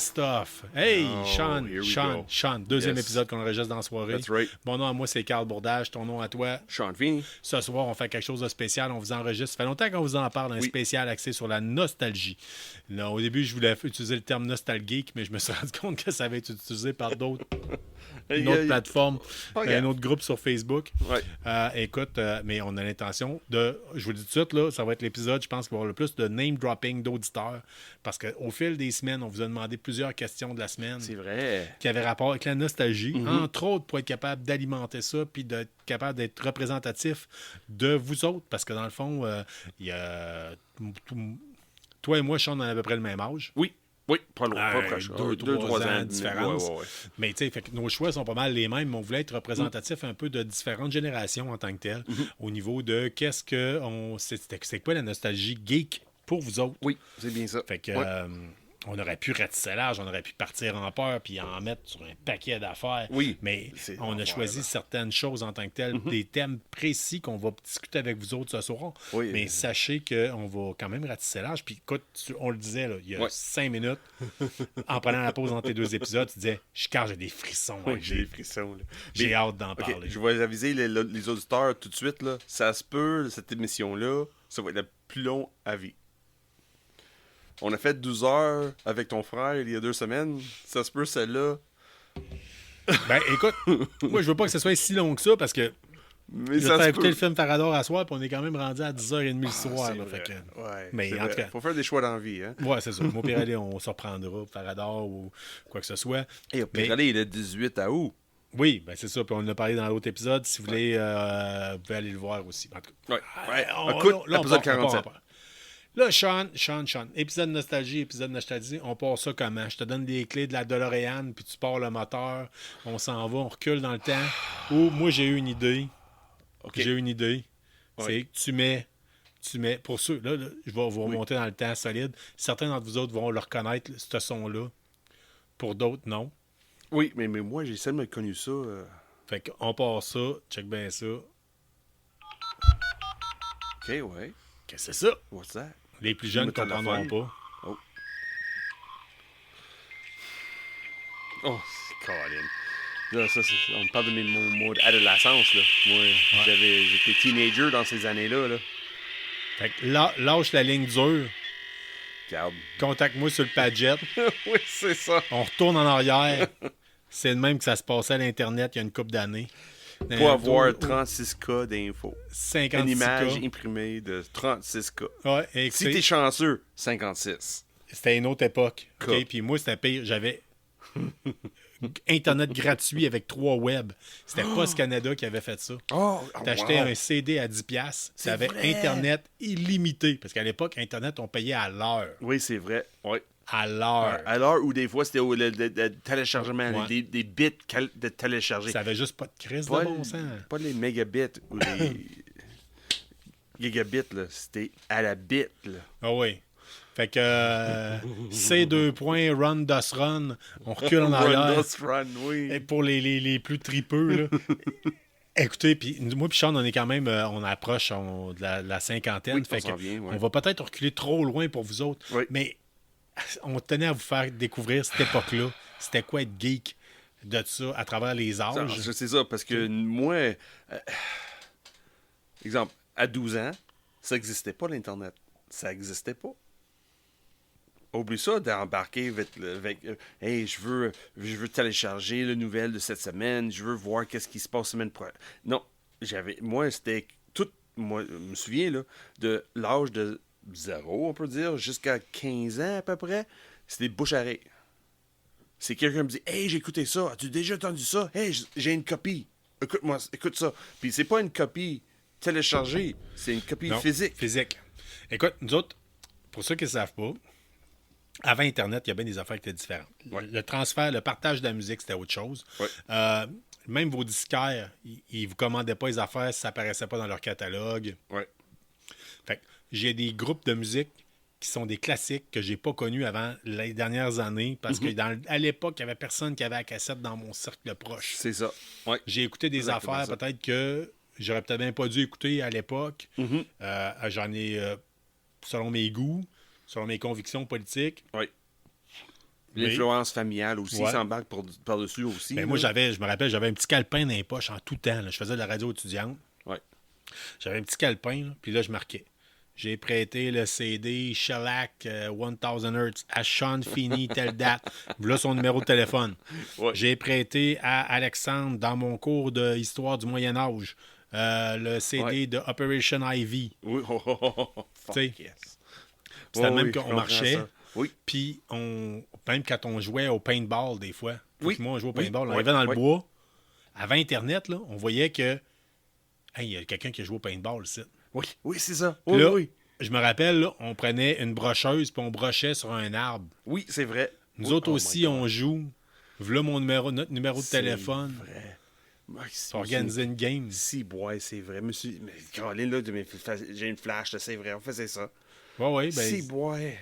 Best-of. Hey, Oh, here we go. Sean, deuxième Yes. épisode qu'on enregistre dans la soirée. That's right. Mon nom à moi, c'est Carl Bourdage. Ton nom à toi? Sean Feeney. Ce soir, on fait quelque chose de spécial. On vous enregistre. Ça fait longtemps qu'on vous en parle. Un Oui. spécial axé sur la nostalgie. Là, au début, je voulais utiliser le terme nostalgique, mais je me suis rendu compte que ça va être utilisé par d'autres une autre plateforme, Pas un grave. autre groupe sur Facebook. Ouais. Écoute, mais on a l'intention de, je vous le dis tout de suite, là, ça va être l'épisode, je pense qu'il va y avoir le plus de name dropping d'auditeurs, parce qu'au fil des semaines, on vous a demandé plusieurs questions de la semaine C'est vrai. qui avaient rapport avec la nostalgie, entre autres pour être capable d'alimenter ça, puis d'être capable d'être représentatif de vous autres, parce que dans le fond, il y a... Toi et moi, Sean, on a à peu près le même âge. Oui. Oui, pas loin, pas Ouais, proche. 2-3 ans de différence. Ouais. Mais tu sais, fait que nos choix sont pas mal les mêmes, mais on voulait être représentatif un peu de différentes générations en tant que telles, au niveau de qu'est-ce que on. C'est quoi la nostalgie geek pour vous autres? Oui, c'est bien ça. Fait que Ouais. on aurait pu ratisser large, on aurait pu partir en peur puis en mettre sur un paquet d'affaires. Oui. Mais C'est on a l'enfer, choisi là. certaines choses en tant que telles, des thèmes précis qu'on va discuter avec vous autres ce soir. Oui. Mais sachez qu'on va quand même ratisser large. Puis écoute, on le disait là, il y a Ouais. 5 minutes, en prenant la pause entre les deux épisodes, tu disais, j'ai des frissons. Oui, hein, j'ai des frissons. Là. j'ai Mais- hâte d'en OK, parler. je vais aviser les auditeurs tout de suite. Là. Ça se peut, cette émission-là, ça va être le plus long à vie. On a fait 12 heures avec ton frère il y a 2 semaines. Ça se peut, celle-là. Ben écoute, moi je veux pas que ce soit si long que ça parce que Mais je vais te ça faire se écouter peut. le film Farador à soir, puis on est quand même rendu à 10h30 le soir. C'est Là, vrai. fait que... Ouais, Mais c'est en vrai. tout cas- Faut faire des choix dans la vie. Hein? Ouais, c'est ça. Moi, Pirelli, on se reprendra, Farador ou quoi que ce soit. Et Mais- Pirelli, il est le 18 août. Oui, ben c'est ça. Puis on en a parlé dans l'autre épisode. Si vous voulez, vous pouvez aller le voir aussi. En tout cas, Ouais. Ouais. on- Écoute, là, on l'épisode part- on part 47. en part. Là, Sean, épisode nostalgie, on part ça comment? Je te donne des clés de la DeLorean, puis tu pars le moteur, on s'en va, on recule dans le temps. Ou moi, j'ai eu une idée. OK. J'ai eu une idée. Ouais. C'est que tu mets, pour ceux, là, je vais vous remonter dans le temps solide. Certains d'entre vous autres vont le reconnaître, ce son-là. Pour d'autres, non. Oui, mais moi, j'ai seulement connu ça. Fait qu'on part ça, check bien ça. OK, ouais. Qu'est-ce que c'est ça? What's that? Les plus jeunes ne Le comprendront téléphone. pas. Oh, c'est Colin. Là, ça, on parle de mon mode adolescence, là. Moi, j'étais teenager dans ces années-là, là. Fait que lâche la ligne dure, Regarde. contacte-moi sur le Padjet, Oui, c'est ça. on retourne en arrière. C'est le même que ça se passait à l'Internet il y a une couple d'années. Pour avoir 36K d'infos. 56 Une image cas. imprimée de 36K. Ouais, Si écoutez, t'es chanceux, 56. c'était une autre époque. OK? Cas. Puis moi, c'était pire. J'avais Internet gratuit avec 3 web. C'était Post Canada qui avait fait ça. Oh, T'achetais un CD à 10$, t'avais vrai. Internet illimité. Parce qu'à l'époque, Internet, on payait à l'heure. Oui, c'est vrai. Oui. À l'heure. À l'heure où des fois, c'était le téléchargement, Ouais. des bits de télécharger. Ça avait juste pas de crise Pas, de bon sens. pas les mégabits ou les gigabits, là. C'était à la bit, là. Ah oui. Fait que C2 points, run, dos, run. On recule en arrière. Run, Dust Run, oui. Et pour les plus tripeux, là. Écoutez, puis moi puis Sean, on est quand même, on approche de la cinquantaine. Oui, fait on s'en que vient, ouais. on va peut-être reculer trop loin pour vous autres. Oui. Mais on tenait à vous faire découvrir cette époque-là. C'était quoi être geek de ça à travers les Ça, âges. je sais ça, parce que moi, exemple, à 12 ans, ça n'existait pas, l'Internet. Ça n'existait pas. Oublie ça d'embarquer avec hey, je veux télécharger le nouvelle de cette semaine, je veux voir qu'est-ce qui se passe semaine prochaine. Non, moi, c'était tout, moi, je me souviens, là, de l'âge de 0, on peut dire, jusqu'à 15 ans à peu près, c'était bouche à oreille. C'est quelqu'un qui me dit hey, j'ai écouté ça, as-tu déjà entendu ça? Hey, j'ai une copie. Écoute ça. Puis c'est pas une copie téléchargée, c'est une copie Non, physique. Physique. Écoute, nous autres, pour ceux qui ne savent pas, avant Internet, il y a bien des affaires qui étaient différentes. Ouais. Le transfert, le partage de la musique, c'était autre chose. Ouais. Même vos disquaires, ils ne vous commandaient pas les affaires si ça apparaissait pas dans leur catalogue. Ouais. Fait que j'ai des groupes de musique qui sont des classiques que j'ai pas connus avant les dernières années parce que à l'époque, il n'y avait personne qui avait la cassette dans mon cercle proche. C'est ça. Ouais. J'ai écouté des Exactement affaires ça. peut-être que j'aurais peut-être même pas dû écouter à l'époque. J'en ai, selon mes goûts, selon mes convictions politiques, Ouais. L'influence familiale aussi Ouais. s'embarque par-dessus aussi. Ben, là. moi, je me rappelle, j'avais un petit calepin dans les poches en tout temps. Là. Je faisais de la radio étudiante. Ouais. J'avais un petit calepin, là, puis là, je marquais. J'ai prêté le CD Shellac 1000 Hz à Sean Feeney, telle date. Voilà son numéro de téléphone. Ouais. J'ai prêté à Alexandre dans mon cours d'histoire du Moyen Âge le CD Ouais. de Operation Ivy. Oui, fuck T'sais, yes. C'était Ouais, même oui, je qu'on comprends marchait. ça. Oui. Puis, même quand on jouait au paintball, des fois, Oui. moi, on jouait au Oui. paintball, on Ouais. arrivait dans le Ouais. bois. Avant Internet, là, on voyait que hey, il y a quelqu'un qui a joué au paintball ici. Oui, oui, c'est ça. Puis Oui, là, oui. je me rappelle, là, on prenait une brocheuse puis on brochait sur un arbre. Oui, c'est vrai. Nous Oui. autres Oh aussi, my God. on joue. Voilà notre numéro de C'est téléphone. vrai. Ouais, Pour organiser une game. Si, ouais, c'est vrai. Monsieur, mais Caroline, là, j'ai une flash, là, c'est vrai, on faisait ça. Ouais, ben. Si, ouais.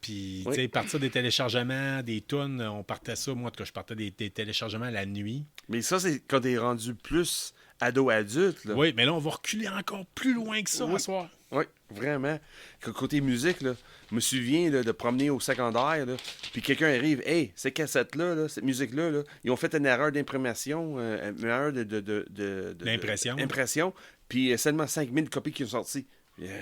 Puis, Oui. tu sais, partir des téléchargements, des tunes, on partait ça. Moi, en tout cas, je partais des téléchargements la nuit. Mais ça, c'est quand t'es rendu plus ado-adulte, là. Oui, mais là, on va reculer encore plus loin que ça Oui. ce soir. Oui, vraiment. Côté musique, là, je me souviens là, de promener au secondaire, là, puis quelqu'un arrive, hey, ces cassettes-là, là, cette musique-là, là, ils ont fait une erreur d'imprimation, une erreur D'impression. d'impression, puis seulement 5000 copies qui ont sorti.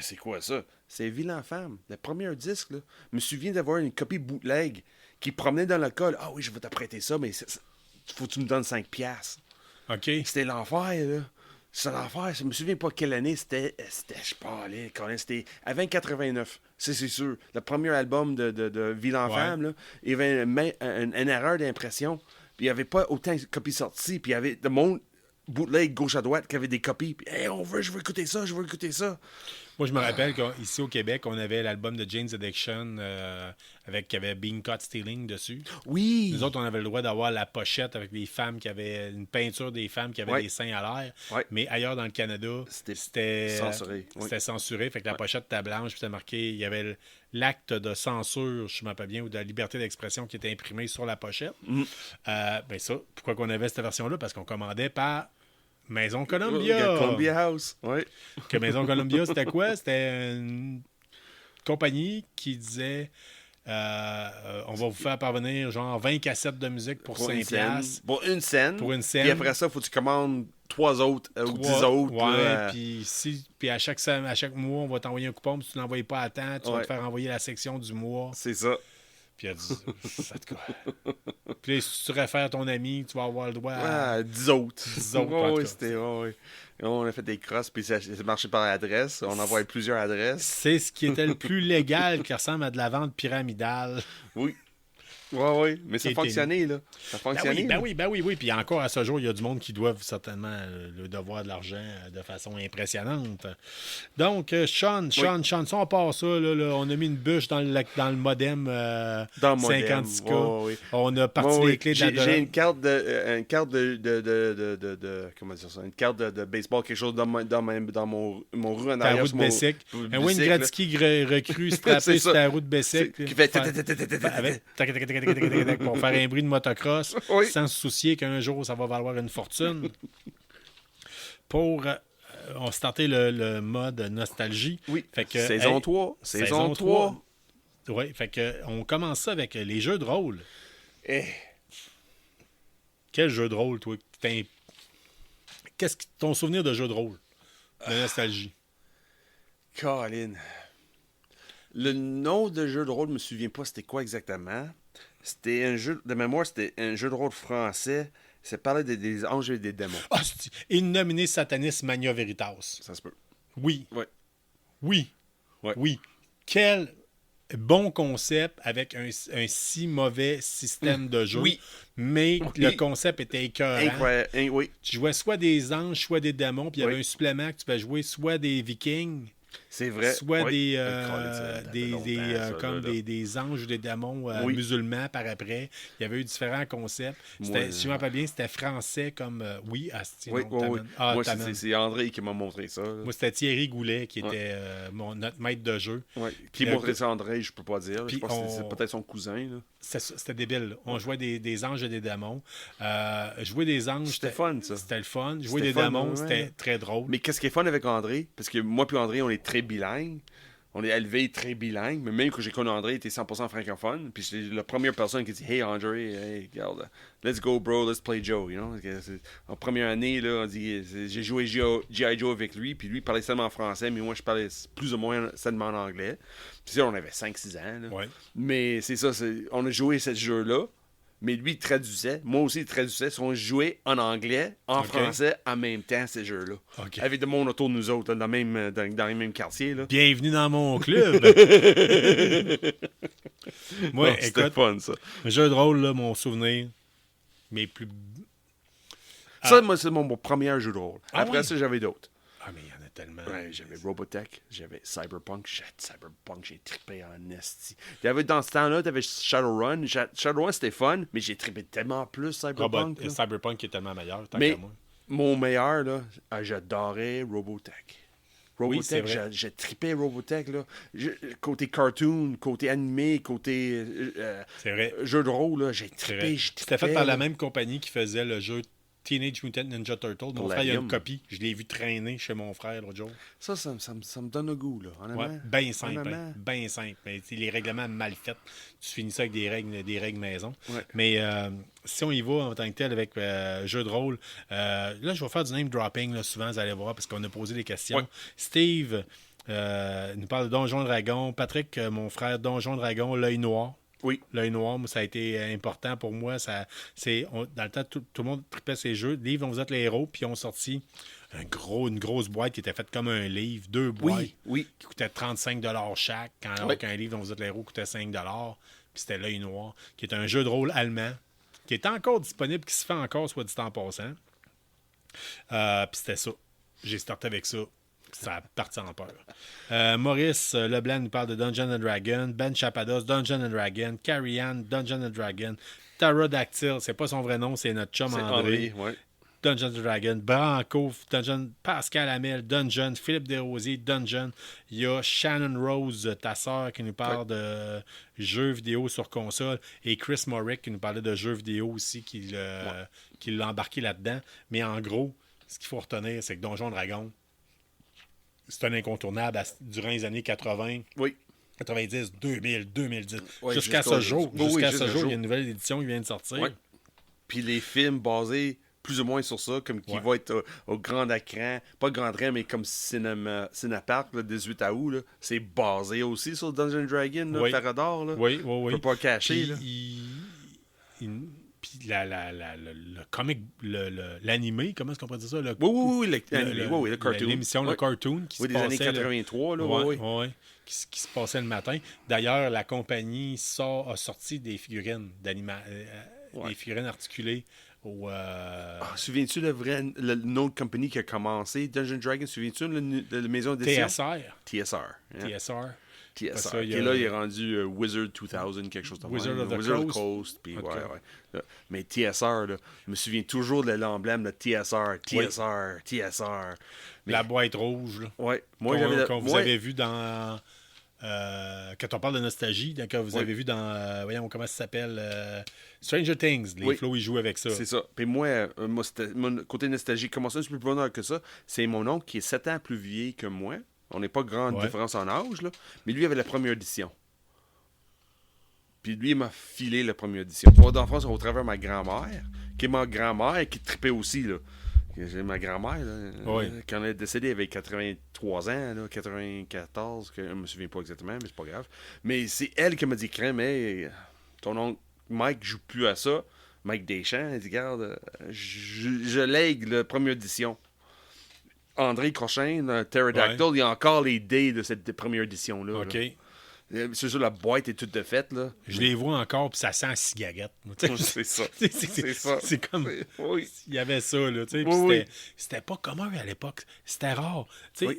C'est quoi ça? C'est Vilain Femme, le premier disque. Là. Je me souviens d'avoir une copie bootleg qui promenait dans le col. Ah oui, je vais t'apprêter ça, mais faut que tu me donnes 5 piastres. OK. C'était l'enfer, là. C'était l'enfer. Je me souviens pas quelle année c'était. Je sais pas, allez, quand même, c'était avant 89. C'est sûr. Le premier album de Vilain Ouais. Femme, là, il y avait une erreur d'impression. Puis il n'y avait pas autant de copies sorties. Puis il y avait de monde bootleg gauche à droite qui avait des copies. Puis, hey, je veux écouter ça, je veux écouter ça. Moi, je me rappelle qu'ici au Québec, on avait l'album de Jane's Addiction qui avait Being Caught Stealing dessus. Oui. Nous autres, on avait le droit d'avoir la pochette avec des femmes qui avaient une peinture des femmes qui avaient Ouais. des seins à l'air. Ouais. Mais ailleurs dans le Canada, C'était censuré. Oui. C'était censuré. Fait que la Ouais. pochette était blanche, puis c'était marqué, il y avait l'acte de censure, je ne me rappelle bien, ou de la liberté d'expression qui était imprimé sur la pochette. Mm. Ben ça, pourquoi qu'on avait cette version-là? Parce qu'on commandait par Maison Columbia. Columbia House. Oui. Que Maison Columbia, c'était quoi? C'était une compagnie qui disait on va vous faire parvenir genre 20 cassettes de musique pour 5 piastres. Pour une scène. Pour une scène. Puis après ça, faut que tu commandes 3 autres ou 10 autres. Ouais, là. puis à chaque mois, on va t'envoyer un coupon, puis si tu l'envoies pas à temps, tu vas Ouais. te faire envoyer la section du mois. C'est ça. Puis elle dit ça de quoi? Puis si tu réfères ton ami, tu vas avoir le droit à. Ah, 10 autres. 10 autres, Ouais, en tout ouais, cas. c'était. Ouais. On a fait des crosses, puis ça marchait par adresse. On envoyait plusieurs adresses. C'est ce qui était le plus légal qui ressemble à de la vente pyramidale. Oui. Ouais. Mais ça Qui était- fonctionnait, là. Ça fonctionnait. là. Ben oui. Puis encore à ce jour, il y a du monde qui doivent certainement le devoir de l'argent de façon impressionnante. Donc, Sean, si on part ça, là, on a mis une bûche dans le modem Dans mon 56K. modem, ouais. On a parti Ouais, les clés de la J'ai une carte comment dire ça, une carte de baseball, quelque chose dans mon rue en ta arrière. route sur mon- Bessic. mon Un Wayne bicycle, là. Gretzky recrue strappé C'est sur ça. ta route Bessic. Qui fait Avec pour faire un bruit de motocross Oui. sans se soucier qu'un jour ça va valoir une fortune. Pour on startait le mode nostalgie. Oui. Fait que, Saison hey, 3. Saison 3. Oui, fait que on commence ça avec les jeux de rôle. Eh, Quel jeu de rôle, toi? Qu'est-ce que ton souvenir de jeu de rôle? De nostalgie. Colin. Le nom de jeu de rôle, je me souviens pas c'était quoi exactement. C'était un jeu, de mémoire, c'était un jeu de rôle français. Ça parlait des anges et des démons. Ah, c'est Innominé Satanis Mania Veritas. Ça se peut. Oui. Ouais. Oui. Ouais. Oui. Quel bon concept avec un si mauvais système de jeu. Oui. Mais Oui. le concept était écœurant. Incroyable. Oui. Tu jouais soit des anges, soit des démons, puis il y avait Oui. un supplément que tu pouvais jouer soit des vikings, C'est vrai. soit Oui. comme des anges ou des démons Oui. musulmans par après. Il y avait eu différents concepts. Moi, Si je me rappelle bien, c'était français comme asti, Oui, non, oui, oui. Tamen. Ah, Moi, Tamen. c'est André qui m'a montré ça. là. Moi, c'était Thierry Goulet qui était notre maître de jeu. Ouais. Qui Le- montrait ça à André, je peux pas dire. Puis Je pense que on- c'est peut-être son cousin. Là. C'était débile. Là. On jouait des anges et des démons. Jouer des anges, C'était fun, ça. C'était le fun. Jouer C'était des fun, démons, ouais. c'était très drôle. Mais qu'est-ce qui est fun avec André? Parce que moi et André, on est très bilingues. On est élevé très bilingue, mais même quand j'ai connu André, il était 100% francophone. Puis c'est la première personne qui dit Hey André, hey, regarde, let's go bro, let's play Joe. You know? En première année, là, on dit j'ai joué G.I. Joe avec lui, puis lui parlait seulement en français, mais moi je parlais plus ou moins seulement en anglais. Puis ça, on avait 5-6 ans. Là. Ouais. Mais c'est ça, on a joué ce jeu-là. Mais lui, il traduisait. Moi aussi, il traduisait. On jouait en anglais, en français, en même temps, ces jeux-là. OK. Avec du monde autour de nous autres, là, dans les mêmes quartiers. Là. Bienvenue dans mon club. Moi, Non, c'était écoute, fun, ça. un jeu de rôle, là, mon souvenir, mais plus... Ça, moi, c'est mon premier jeu de rôle. Après oui? ça, j'avais d'autres. Ah, mais il y en a tellement. Ouais, j'avais Robotech, j'avais Cyberpunk. Cyberpunk, j'ai trippé en esti. Dans ce temps-là, t'avais Shadowrun. Shadowrun, c'était fun, mais j'ai trippé tellement plus Cyberpunk. Cyberpunk est tellement meilleur, tant Mais qu'à moi. mon meilleur, là, j'adorais Robotech. Oui, c'est Robotech, vrai. j'ai trippé Robotech. Là. Côté cartoon, côté animé, côté C'est vrai. jeu de rôle, là, j'ai C'est vrai. trippé. C'était fait par la même compagnie qui faisait le jeu Teenage Mutant Ninja Turtle. Mon frère, il a une copie. Je l'ai vu traîner chez mon frère l'autre jour. Ça me donne le goût, là, honnêtement. Ouais, bien simple. Honnêtement. Hein, bien simple. Mais, les règlements mal faits. Tu finis ça avec des règles maison. Ouais. Mais si on y va en tant que tel avec jeu de rôle, là, je vais faire du name dropping, là, souvent, vous allez voir, parce qu'on a posé des questions. Ouais. Steve nous parle de Donjon Dragon. Patrick, mon frère, Donjon Dragon, l'œil noir. Oui. L'œil noir, moi, ça a été important pour moi. Dans le temps, tout le monde tripait ses jeux. Les livres dont vous êtes les héros, puis ils ont sorti une grosse boîte qui était faite comme un livre, 2 boîtes, Oui. qui coûtaient 35 chaque, alors qu'un livre dont vous êtes les héros coûtait 5 puis c'était l'œil noir, qui est un jeu de rôle allemand, qui est encore disponible, qui se fait encore, soit dit en passant. Puis c'était ça. J'ai starté avec ça. Ça a parti en peur. Maurice Leblanc nous parle de Dungeons & Dragons. Ben Chapados, Dungeons & Dragons. Carrie Ann, Dungeons & Dragons. Pterodactyl, c'est pas son vrai nom, c'est notre chum C'est André. ouais. Dungeons & Dragons. Branco, Dungeon. Pascal Hamel, Dungeon. Philippe Desrosiers, Dungeon. Il y a Shannon Rose, ta sœur, qui nous parle de jeux vidéo sur console. Et Chris Morrick qui nous parlait de jeux vidéo aussi, qui l'a embarqué là-dedans. Mais en gros, ce qu'il faut retenir, c'est que Donjon Dragon, c'est un incontournable durant les années 80, Oui. 90, 2000, 2010. Ouais, jusqu'à ce jour. Jusqu'à ce jour, jour. il y a une nouvelle édition qui vient de sortir. Ouais. Puis les films basés plus ou moins sur ça, comme qui va être au grand écran, pas grand écran, mais comme Cinépark, le 18 août, là, c'est basé aussi sur Dungeons & Dragons, là, Farador. Là. Oui. On peut pas cacher. Puis, puis le comic, l'animé, comment est-ce qu'on pourrait dire ça? Oui, le cartoon. L'émission, le cartoon qui se des passait... années 83, là, oui. Qui se passait le matin. D'ailleurs, la compagnie a sorti des figurines des figurines articulées souviens-tu le nom de compagnie qui a commencé? Dungeon Dragon, souviens-tu la maison d'édition? TSR. Ça, Et là, il est rendu Wizard 2000, quelque chose comme ça. Wizard of the Coast. Puis, mais TSR, là, je me souviens toujours de l'emblème de TSR. Mais, la boîte rouge. Là, ouais. Qu'on vous avez vu dans... quand on parle de nostalgie, quand vous avez vu dans... voyons, comment ça s'appelle? Stranger Things. Les Flots, ils jouent avec ça. C'est ça. Puis moi, mon côté nostalgie, comment ça, c'est plus bonheur que ça? C'est mon oncle qui est 7 ans plus vieil que moi. On n'est pas grande différence en âge, là. Mais lui avait la première édition. Puis lui, il m'a filé la première édition. Tu vois, d'enfance, au travers de ma grand-mère, qui est ma grand-mère et qui tripait aussi, là. J'ai ma grand-mère, là, quand elle est décédée, elle avait 83 ans, là, 94, je ne me souviens pas exactement, mais c'est pas grave. Mais c'est elle qui m'a dit, crème, hey, ton oncle Mike joue plus à ça. Mike Deschamps, elle dit, regarde, je lègue la première édition. André Crochin, Pterodactyl, il y a encore les dés de cette première édition-là. OK. Là. C'est sûr, la boîte est toute de faite. Là. Je les vois encore, puis ça sent la cigarette. C'est ça. C'est ça. C'est comme... Oui. Il y avait ça, là. C'était pas commun à l'époque. C'était rare.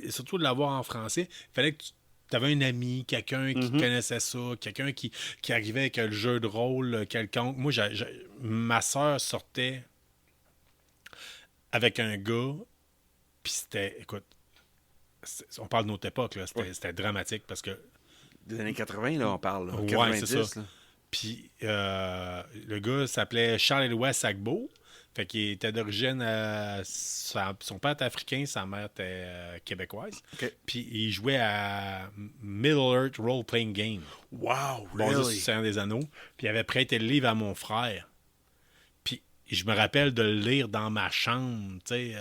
Surtout de l'avoir en français. Il fallait que tu avais un ami, quelqu'un qui connaissait ça, quelqu'un qui arrivait avec le jeu de rôle quelconque. Moi, ma soeur sortait avec un gars, puis c'était... Écoute, on parle de notre époque, là. C'était dramatique parce que... Des années 80, là, on parle. Là. 90, c'est ça. Puis le gars s'appelait Charles-Éloi Sagbo. Fait qu'il était d'origine... son père était africain, sa mère était québécoise. OK. Puis il jouait à Middle Earth Role Playing Game. Wow, Bon, ça, really? c'est un des anneaux. Puis il avait prêté le livre à mon frère. Puis je me rappelle de le lire dans ma chambre, tu sais...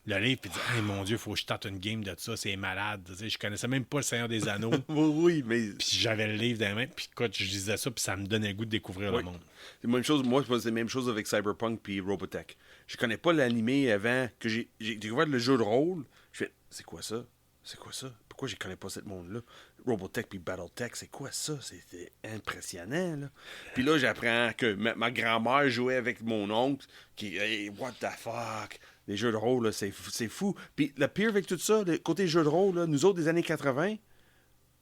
le livre, puis dire, hey, mon Dieu, faut que je tente une game de ça, c'est malade. Tu sais, je connaissais même pas le Seigneur des Anneaux. Oui, mais... Puis j'avais le livre dans les mains, puis écoute, je lisais ça, puis ça me donnait le goût de découvrir le monde. C'est la même chose, moi, c'est la même chose avec Cyberpunk puis Robotech. Je connais pas l'animé avant que j'ai découvert le jeu de rôle. Je fais, c'est quoi ça? C'est quoi ça? Pourquoi je connais pas ce monde-là? Robotech puis Battletech, c'est quoi ça? C'était impressionnant, là. Puis là, j'apprends que ma grand-mère jouait avec mon oncle, qui, hey, what the fuck? Les jeux de rôle, là, c'est fou. Puis le pire avec tout ça, le côté jeu de rôle, là, nous autres des années 80,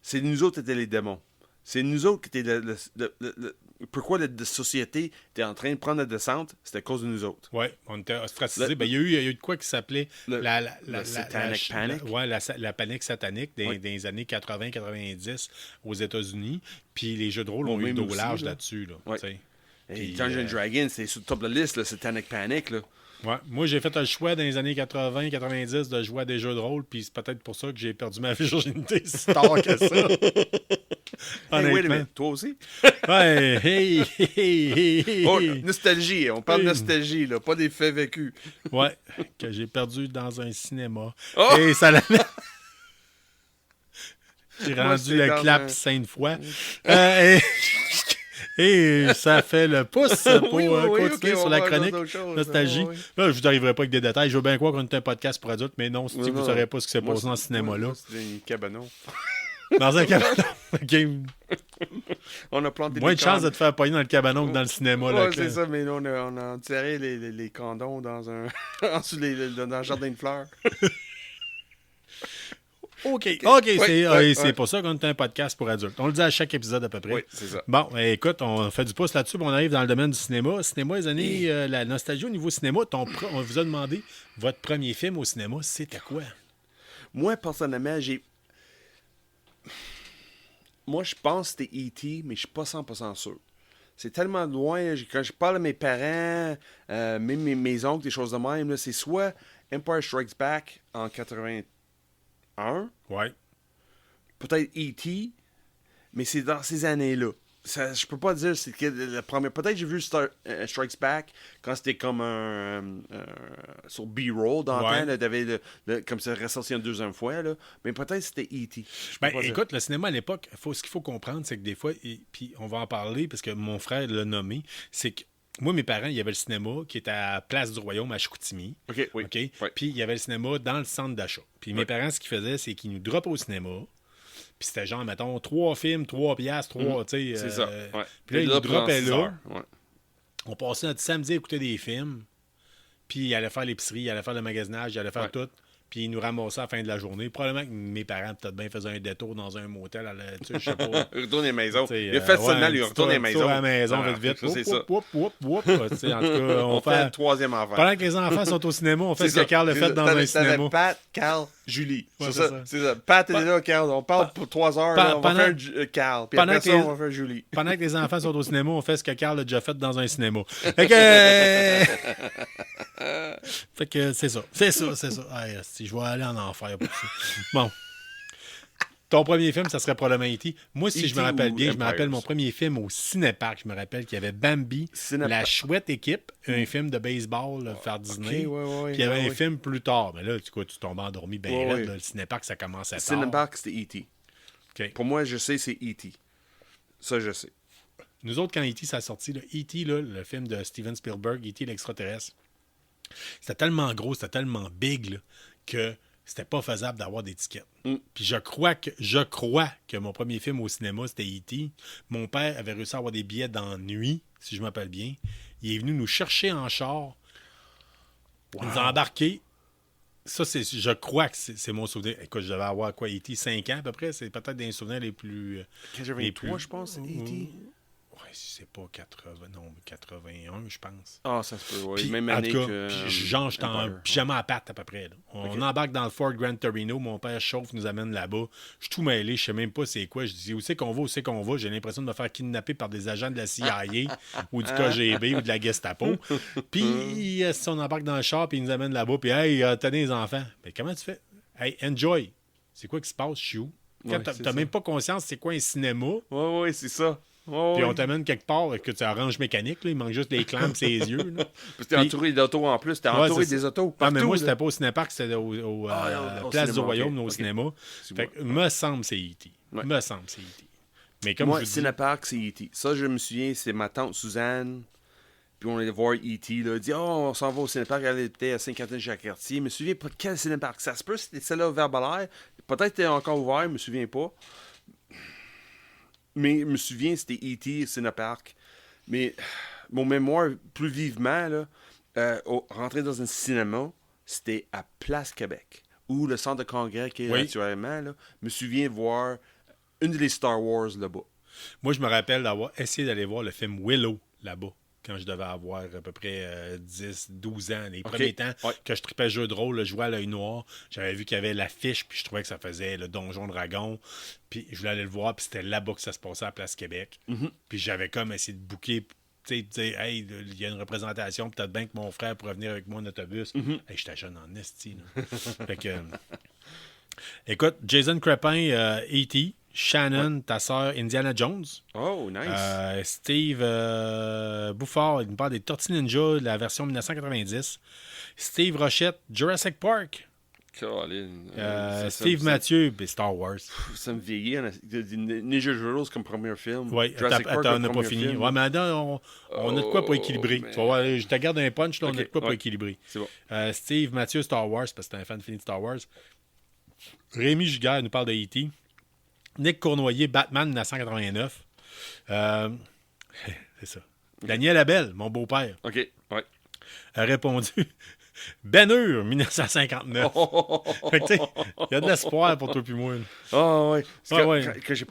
c'est nous autres qui étaient les démons. C'est nous autres qui étaient pourquoi la société était en train de prendre la descente, c'était à cause de nous autres. Oui, on était ostracisés. Ben, il y a eu de quoi qui s'appait la Satanic Panic. La panique satanique des années 80-90 aux États-Unis. Puis les jeux de rôle ont eu dos large là-dessus. Là, ouais. Et Dungeons Dragons, c'est sur le top de la liste, le Satanic Panic. Là. Ouais. Moi, j'ai fait le choix dans les années 80-90 de jouer à des jeux de rôle, puis c'est peut-être pour ça que j'ai perdu ma virginité si tard que ça. Hey, wait a minute, toi aussi? Ouais, hey. Oh, nostalgie, on parle de nostalgie, là, pas des faits vécus. Ouais, que j'ai perdu dans un cinéma. Oh! Et ça l'avait... J'ai rendu le clap 5 fois. Et ça fait le pouce pour continuer sur la chronique nostalgie. Là, je vous arriverai pas avec des détails. Je veux bien croire qu'on est un podcast pour adultes, mais non, si vous ne saurez pas ce qui s'est passé dans ce cinéma-là. C'est un cabanon. Dans un cabanon. Okay. On a planté moins de chance de te faire pogner dans le cabanon que dans le cinéma. Ouais, c'est ça, mais on a tiré les condons dans un dans le jardin de fleurs. OK, c'est pour ça qu'on est un podcast pour adultes. On le dit à chaque épisode à peu près. Oui, c'est ça. Bon, écoute, on fait du pouce là-dessus, puis on arrive dans le domaine du cinéma. Cinéma, les années, la nostalgie au niveau cinéma, on vous a demandé votre premier film au cinéma, c'était quoi? Moi, personnellement, moi, je pense que c'était E.T., mais je suis pas 100% sûr. C'est tellement loin. Quand je parle à mes parents, même mes oncles, des choses de même, là, c'est soit Empire Strikes Back en 81, ouais. Peut-être E.T., mais c'est dans ces années-là. Je peux pas dire c'est la première. Peut-être j'ai vu Strikes Back quand c'était comme sur B-roll dans le temps, là, t'avais comme ça ressorti une deuxième fois, là. Mais peut-être c'était E.T. Écoute, le cinéma à l'époque, ce qu'il faut comprendre, c'est que des fois, puis on va en parler parce que mon frère l'a nommé, c'est que moi, mes parents, il y avait le cinéma qui était à Place du Royaume à Chicoutimi. OK, oui. Okay? Ouais. Puis il y avait le cinéma dans le centre d'achat. Puis mes parents, ce qu'ils faisaient, c'est qu'ils nous droppaient au cinéma. Puis c'était genre, mettons, 3 films, 3 piastres, 3, tu sais. C'est ça. Ouais. Puis là, ils nous droppaient là. Ouais. On passait notre samedi à écouter des films. Puis il allait faire l'épicerie, il allait faire le magasinage, il allait faire tout. Puis ils nous ramassaient à la fin de la journée. Probablement que mes parents, peut-être bien, faisaient un détour dans un motel. Je sais pas. Retourne à la maison. Il a fait ça mal, il retourne à la maison. À la maison, vite. C'est ça. En tout cas, on fait le troisième enfant. Pendant que les enfants sont au cinéma, on fait ce que Carl a fait dans un cinéma. Pat, Carl, Julie. Ouais, c'est ça. Pat est là, Carl. On parle pour 3 heures. Là, on va faire Carl. Puis après ça, on va faire Julie. Pendant que les enfants sont au cinéma, on fait ce que Carl a déjà fait dans un cinéma. Fait que... fait que c'est ça. Hey, si je vais aller en enfer pour ça. Bon. Ton premier film, ça serait probablement E.T. Moi, si je me rappelle bien, je me rappelle mon premier film au Cinéparc. Je me rappelle qu'il y avait Bambi, La Chouette Équipe, un film de baseball faire Disney. Puis il y avait un film plus tard. Mais là, tu tombes endormi bien raide. Le Cinéparc, ça commençait tard. Cinéparc, c'était E.T. Okay. Pour moi, je sais, c'est E.T. Ça, je sais. Nous autres, quand E.T. ça a sorti, E.T., le film de Steven Spielberg, E.T. l'extraterrestre, c'était tellement gros, c'était tellement big là, que c'était pas faisable d'avoir des tickets. Puis je crois que mon premier film au cinéma, c'était E.T. Mon père avait réussi à avoir des billets dans la nuit, si je m'appelle bien. Il est venu nous chercher en char. Il nous a embarqués. Ça, je crois que c'est mon souvenir. Écoute, je devais avoir E.T. 5 ans à peu près. C'est peut-être des souvenirs les plus... Quand j'avais 3, je pense, E.T. Ouais, c'est pas 80, non, 81, je pense. Ah, ça se peut, oui. Puis, Même en année tout cas, que. genre, j'étais en Empire. pyjama à pattes à peu près. Là. On embarque dans le Ford Gran Torino. Mon père chauffe, nous amène là-bas. Je suis tout mêlé. Je sais même pas c'est quoi. Je dis où c'est qu'on va, où c'est qu'on va. J'ai l'impression de me faire kidnapper par des agents de la CIA ou du KGB ou de la Gestapo. Puis, on embarque dans le char puis ils nous amènent là-bas. Puis, hey, tenez les enfants. Mais comment tu fais? Hey, enjoy. C'est quoi qui se passe? Je suis où? Quand t'as même pas conscience c'est quoi un cinéma. Ouais, c'est ça. Ouais, Puis on t'amène quelque part que tu arranges mécanique, là, il manque juste les clampes et ses yeux. Là. Puis t'es entouré d'autos en plus, t'es entouré des autos. Ah, Partout, mais moi, là. c'était pas au Cinépark, c'était au Place du cinéma, Royaume, ok. au cinéma. C'est Fait que, me semble c'est E.T. Ouais. Me semble c'est E.T. Mais comme Moi, je vous dis, Cinépark, c'est E.T. Ça, je me souviens, c'est ma tante Suzanne. Puis on allait voir E.T. Là. Elle dit, oh, on s'en va au Cinépark. Elle était à Saint-Quentin-Jacques-Cartier. Je me souviens pas de quel Cinépark. Ça se peut, c'était celle-là au Verbalaire. Peut-être que c'était encore ouvert, je me souviens pas. Mais je me souviens, c'était E.T. Cinépark. Mais mon mémoire, plus vivement, là, rentrer dans un cinéma, c'était à Place Québec, ou le centre de congrès qui est Oui. actuellement. Là, je me souviens voir une des Star Wars là-bas. moi, je me rappelle d'avoir essayé d'aller voir le film Willow là-bas, quand je devais avoir à peu près 10, 12 ans. Les premiers temps que je tripais jeu de rôle, là, je jouais à l'œil noir. J'avais vu qu'il y avait l'affiche, puis je trouvais que ça faisait le Donjon Dragon. Puis je voulais aller le voir, puis c'était là-bas que ça se passait à Place Québec. Puis j'avais comme essayé de booker, tu sais, dire, hey, il y a une représentation, peut-être bien que mon frère pourrait venir avec moi en autobus. Hey, j'étais jeune en esti, là. Fait que, écoute, Jason Crepin, E.T., Shannon, ta sœur Indiana Jones. Oh, nice. Steve Bouffard, il nous parle des Tortues Ninja, la version 1990. Steve Rochette, Jurassic Park. Colin. Steve Mathieu, ben, Star Wars. Ça me vieillit. Ninja Turtles comme premier film. Oui, Jurassic Park on comme n'a pas premier fini. film. Ouais, mais attends, on a de quoi pour équilibrer. mais- Tu vas voir, je te garde un punch, là, on a Ok, de quoi pour ouais. équilibrer. C'est bon. Steve Mathieu, Star Wars, parce que t'es un fan fini de Star Wars. Rémi Giguère nous parle de E.T. Nick Cournoyer, Batman 1989. C'est ça. Daniel Abel, mon beau-père, OK, ouais. a répondu Ben Hur, 1959. Fait que, tu sais, il y a de l'espoir pour toi puis moi. Là. Ah ouais. Parce que, Ouais. quand j'ai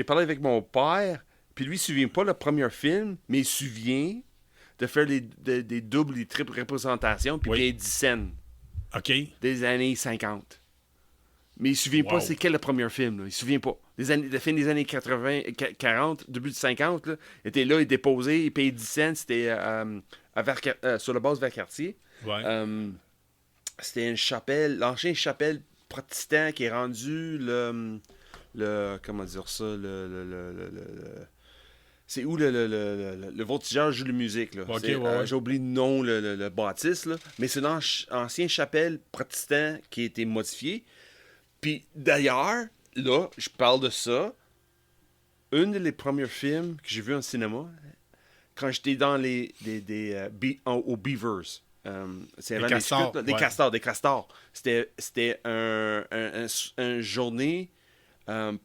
parlé avec mon père, puis lui, il ne se souvient pas le premier film, mais il se souvient de faire des doubles et triples représentations, puis Oui. payer 10 cents OK. des années 50. Mais il ne se souvient pas Wow. c'est quel le premier film. Là. Il ne se souvient pas. La fin des années 80, 40, début de 50, là, il était là, il déposait, il payait 10 cents, c'était sur la base vers Cartier. Ouais. C'était une chapelle, l'ancienne chapelle protestant qui est rendu le comment dire ça, c'est où le voltigeur joue la musique, là. Ok, C'est, ouais. j'ai oublié le nom, le bâtisse, là. Mais c'est une ancienne chapelle protestant qui a été modifiée. Puis d'ailleurs, là, je parle de ça. Un des premiers films que j'ai vu en cinéma, quand j'étais dans aux Beavers. C'est avant les castors, scouts, là. Des ouais. castors. C'était un journée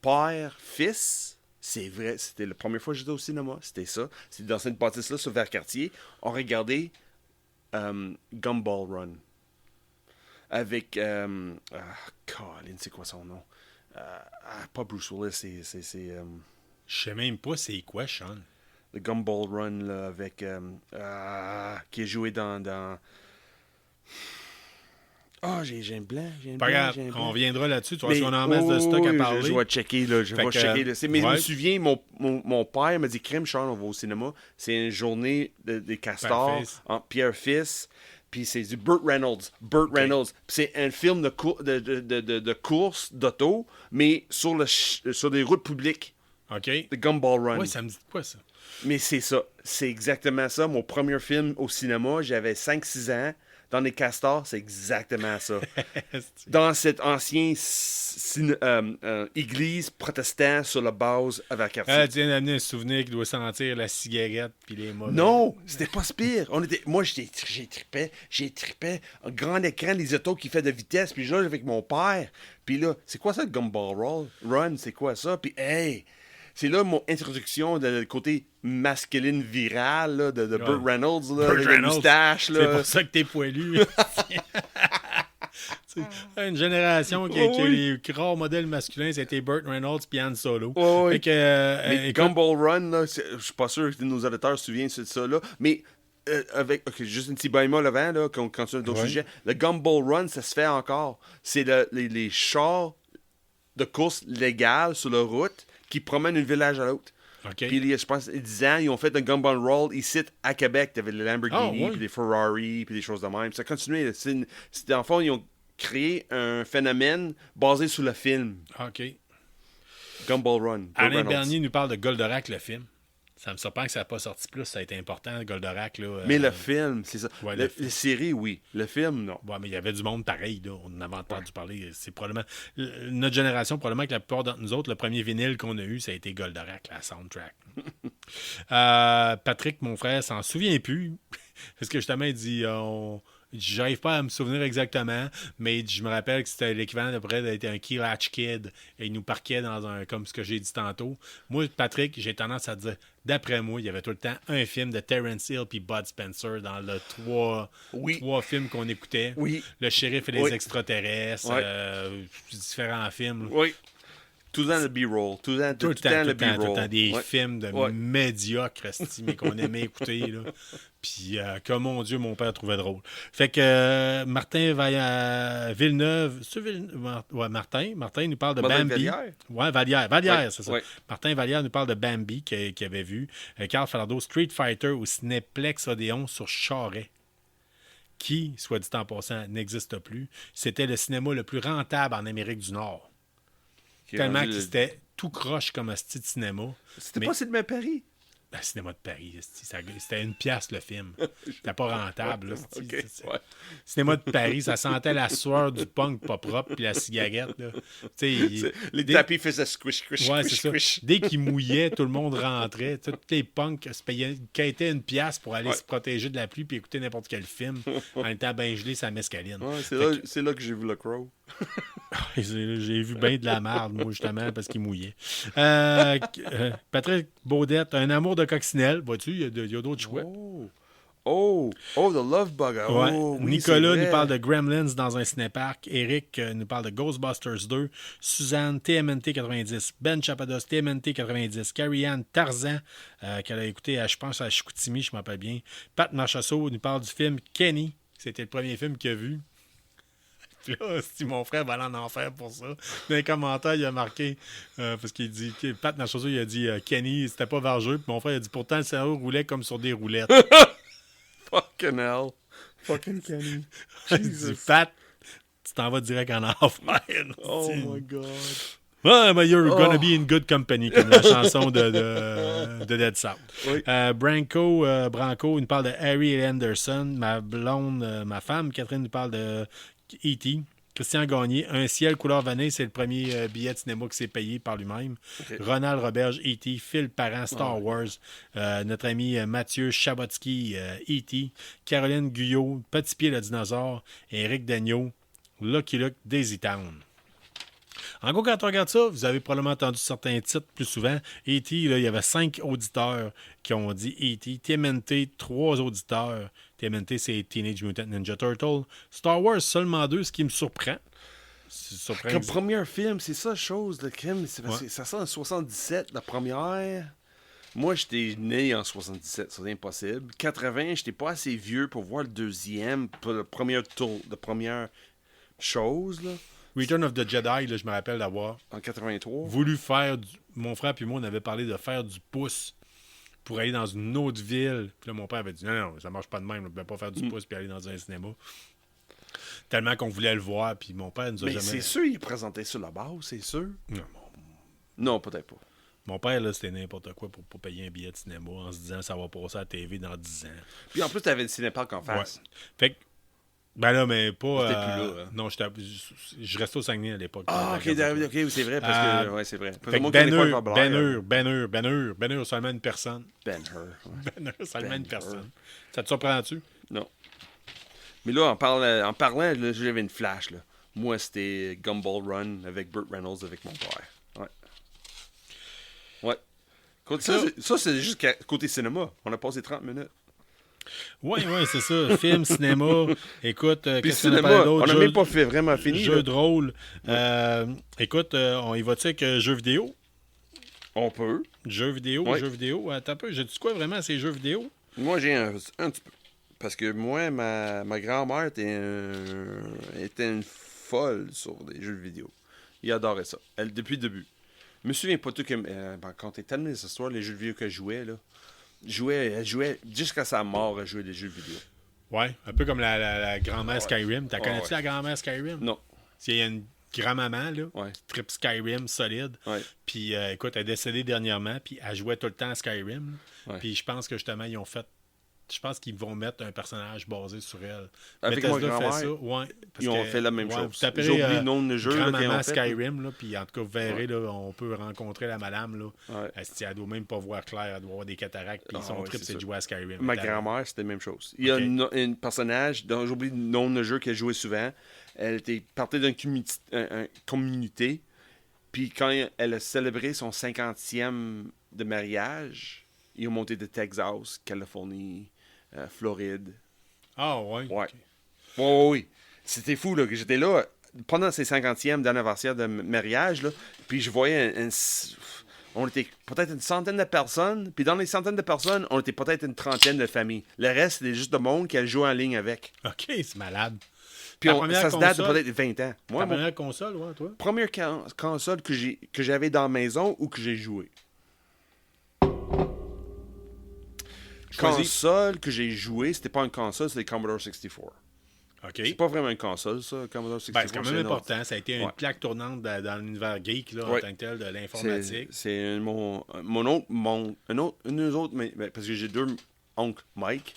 père-fils. C'est vrai, c'était la première fois que j'étais au cinéma. C'était ça. C'était dans cette bâtisse-là, sur Vercartier. On regardait Gumball Run. Avec. Colin, c'est quoi son nom? Pas Bruce Willis, c'est Je sais même pas c'est quoi, Sean. le Gumball Run, là, avec. Qui est joué dans. Ah, j'ai un blanc. Pas grave, j'ai un on blanc. reviendra là-dessus. Tu vois, Mais- si on a en masse de oh, stock à oui, parler. Je vais checker, là. Je Fait vais que, checker. Là. Mais je ouais. me souviens, mon père m'a dit Crème, Sean, on va au cinéma. C'est une journée des castors Pierre-Fils. en Pierre-Fils. Puis c'est du Burt Reynolds. Puis c'est un film de course d'auto, mais sur des routes publiques. OK. The Gumball Run. Ouais, ça me dit quoi, ça? Mais c'est ça. C'est exactement ça. Mon premier film au cinéma, j'avais 5-6 ans. Dans les castors, c'est exactement ça. Dans cette ancienne église protestante sur la base à Valcartier. Tu viens d'amener un souvenir qui doit sentir la cigarette puis les mauvais. Non, c'était pas ce pire. Moi, j'ai trippé. Un grand écran, les autos qui fait de vitesse. Puis là, avec mon père. Puis là, c'est quoi ça, le Gumball Run? C'est quoi ça? Puis, hey, c'est là mon introduction de le côté masculine viral là, de Burt Reynolds, là, Burt avec la Reynolds. moustache. C'est Là. pour ça que t'es poilu. Une génération qui a les rares modèles masculins, c'était Burt Reynolds et Han Solo. Fait que, mais Gumball Run, là, je suis pas sûr que nos auditeurs se souviennent de ça, là, mais juste un petit bémol avant, là, qu'on continue d'autres sujets. Le Gumball Run, ça se fait encore. C'est les chars de course légales sur la route qui promènent d'un village à l'autre. Okay. Puis, je pense, 10 ans, ils ont fait un Gumball Roll ici à Québec. T'avais les Lamborghini, puis les Ferrari, puis des choses de même. Ça continue. En fond, ils ont créé un phénomène basé sur le film. OK. Gumball Run. Alain Bernier nous parle de Goldorak, le film. Ça me surprend que ça n'a pas sorti plus. Ça a été important, Goldorak. Là, mais le film, c'est ça. Ouais, la série, oui. Le film, non. Ouais, mais il y avait du monde pareil. Là. On en avait entendu parler. C'est probablement... Notre génération, probablement que la plupart d'entre nous autres, le premier vinyle qu'on a eu, ça a été Goldorak, la soundtrack. Patrick, mon frère, s'en souvient plus. Parce que justement, il dit... J'arrive pas à me souvenir exactement, mais je me rappelle que c'était l'équivalent de près d'être un Key Latch Kid et il nous parquait dans un, comme ce que j'ai dit tantôt. Moi, Patrick, j'ai tendance à dire, d'après moi, il y avait tout le temps un film de Terence Hill puis Bud Spencer dans le trois films qu'on écoutait. Oui. Le shérif et les extraterrestres, différents films. Là. Oui. Tout le temps le B-roll. Tout le temps le B-roll. Tout le temps des films de médiocres, mais qu'on aimait écouter. Là. Puis que, mon Dieu, mon père trouvait drôle. Fait que Martin Villeneuve... Martin nous parle de Bambi. Vallière, c'est ça. Ouais. Martin Vallière nous parle de Bambi qu'il avait vu. Carl Falardeau, Street Fighter au Cinéplex Odéon sur Charest. Qui, soit dit en passant, n'existe plus. C'était le cinéma le plus rentable en Amérique du Nord. Tellement que c'était tout croche comme un style de cinéma. C'était pas Cinéma Paris? Le cinéma de Paris, c'était une pièce le film. C'était pas rentable. Là, Cinéma de Paris, ça sentait la sueur du punk pas propre puis la cigarette. Là. Les tapis faisaient squish, squish, squish, squish. Dès qu'ils mouillaient, tout le monde rentrait. Tous les punks se payaient une pièce pour aller se protéger de la pluie puis écouter n'importe quel film en étant bien gelé sur la mescaline. Ouais, c'est là que j'ai vu le Crow. J'ai vu bien de la merde, moi, justement, parce qu'il mouillait. Patrick Baudette, un amour de coccinelle. Vois-tu, il y a d'autres choix. Oh, The Love Bug. Oh, oui, Nicolas nous parle de Gremlins dans un cinépark. Eric nous parle de Ghostbusters 2. Suzanne, TMNT 90. Ben Chapados, TMNT 90. Carrie-Anne, Tarzan, qu'elle a écouté, je pense, à Chicoutimi, je m'en rappelle bien. Pat Marchessault nous parle du film Kenny. C'était le premier film qu'il a vu. Là, si mon frère va aller en enfer pour ça. Dans les commentaires, il a marqué, parce qu'il dit, Pat Marchessault, il a dit Kenny, c'était pas vergeux. Puis mon frère, il a dit, pourtant, le cerveau roulait comme sur des roulettes. Fucking hell. Fucking Kenny. Il dit, Pat, tu t'en vas direct en enfer. Oh my God. Ouais, but you're gonna be in good company, comme la chanson de Dead South. Oui. Branco, il nous parle de Harry Anderson. Ma blonde, ma femme, Catherine, nous parle de E.T. Christian Gagné, Un ciel couleur vanille, c'est le premier billet de cinéma qui s'est payé par lui-même. Okay. Ronald Roberge, E.T. Phil Parent, Star Wars. Notre ami Mathieu Chabotsky, E.T. Caroline Guyot, Petit Pied le dinosaure. Et Eric Dagneau, Lucky Luke, Daisy Town. En gros, quand on regarde ça, vous avez probablement entendu certains titres plus souvent. E.T., là, il y avait 5 auditeurs qui ont dit E.T. TMNT, 3 auditeurs. TMNT, c'est Teenage Mutant Ninja Turtle. Star Wars, seulement 2, ce qui me surprend. Comme premier film, c'est ça, chose de crime. Ça sort en 77, la première. Moi, j'étais né en 77, c'est impossible. 80, j'étais pas assez vieux pour voir le deuxième, pour le premier tour, la première chose, là. Return of the Jedi, là, je me rappelle d'avoir en 83 voulu faire mon frère puis moi, on avait parlé de faire du pouce pour aller dans une autre ville. Puis là, mon père avait dit non, ça marche pas de même, on ne peut pas faire du pouce puis aller dans un cinéma. Tellement qu'on voulait le voir, puis mon père nous a mais jamais... c'est sûr, il présentait sur la base, c'est sûr. Non, peut-être pas. Mon père, là, c'était n'importe quoi pour pas payer un billet de cinéma en se disant ça va passer à la TV dans 10 ans. Puis en plus, t'avais le cinépark en face. Ouais. Fait que ben là, mais pas... T'étais plus là. Hein? Non, je restais au Saguenay à l'époque. Ah, ok, c'est vrai, parce que... Ouais, c'est vrai. Fait que Ben-Hur, seulement une personne. Ben-Hur. Ben-Hur, seulement une personne. Ça te surprend-tu? Non. Mais là, en parlant, là, j'avais une flash, là. Moi, c'était Gumball Run avec Burt Reynolds avec mon père. Ouais. Ça, c'est juste côté cinéma. On a passé 30 minutes. Oui, c'est ça. Film, cinéma. Écoute, Puis qu'est-ce qu'on a cinéma, parlé on d'autre? n'a même pas fait vraiment fini. Jeux Là. de rôle. Ouais. Écoute, on y va-tu avec jeux vidéo? On peut. Jeux vidéo, Ouais. jeux vidéo. Attends un peu, j'ai-tu quoi vraiment ces jeux vidéo? Moi, j'ai un petit peu. Parce que moi, ma grand-mère était une folle sur les jeux vidéo. Il adorait ça. Elle, depuis le début. Je me souviens pas tout que. Quand t'es tellement des histoires, les jeux vidéo qu'elle jouait, là. Elle jouait jusqu'à sa mort, elle jouait des jeux vidéo. Ouais, un peu comme la grand-mère Ouais. Skyrim. T'as connais-tu Ouais. la grand-mère Skyrim? Non. Il y a une grand-maman là, Ouais. qui tripe Skyrim solide. Ouais. Puis écoute, elle est décédée dernièrement, puis elle jouait tout le temps à Skyrim. Ouais. Puis je pense que justement, ils ont fait. Je pense qu'ils vont mettre un personnage basé sur elle. Avec Bethesda ma fait grand-mère, ça, ouais. ils ont fait la même chose. Vous taperez, J'ai oublié le nom de jeu là, qu'ils grand-maman ont fait. Skyrim, là, puis en tout cas, vous verrez, là, on peut rencontrer la madame. Là. Ouais. Elle doit même pas voir clair, elle doit avoir des cataractes, puis son ouais, trip, c'est c'est de ça. jouer à Skyrim. Ma grand-mère, c'était la même chose. Il y a Ok. un personnage, dont j'oublie le nom de jeu qu'elle jouait souvent. Elle était partie d'une communauté. Puis quand elle a célébré son 50e de mariage, ils ont monté de Texas, Californie, Floride. Ah, ouais. Ouais. ok. Oui. C'était fou, là, que j'étais là pendant ses 50e d'anniversaire de mariage, là. Puis je voyais on était peut-être une centaine de personnes. Puis dans les centaines de personnes, on était peut-être une trentaine de familles. Le reste, c'était juste de monde qui a joué en ligne avec. Ok, c'est malade. Puis Ta première ça se date de console? peut-être 20 ans. Moi, Ta mon première console, ouais, toi? première console que j'avais dans la maison ou que j'ai joué. Choisis. Console que j'ai joué, c'était pas une console, c'était Commodore 64. Ok. C'est pas vraiment une console, ça, Commodore 64. Ben, c'est quand même un important. Ça a été une Ouais. plaque tournante dans l'univers geek, là, en Ouais. tant que tel, de C'est l'informatique. c'est mon oncle, un des autres, parce que j'ai deux oncles Mike,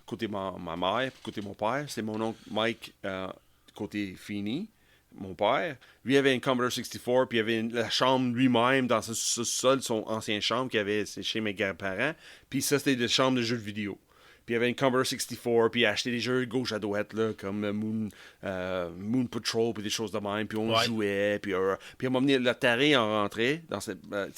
côté ma mère, côté mon père. C'est mon oncle Mike, côté Fini, mon père. Lui avait une Commodore 64, puis il avait la chambre lui-même dans ce sol, son ancienne chambre qu'il avait chez mes grands-parents. Puis ça, c'était des chambres de jeux vidéo. Puis il y avait une Commodore 64, puis il achetait des jeux gauche à droite, là, comme Moon Patrol, puis des choses de même. Puis on Ouais. jouait, puis à un moment donné, l'Atari en rentrait.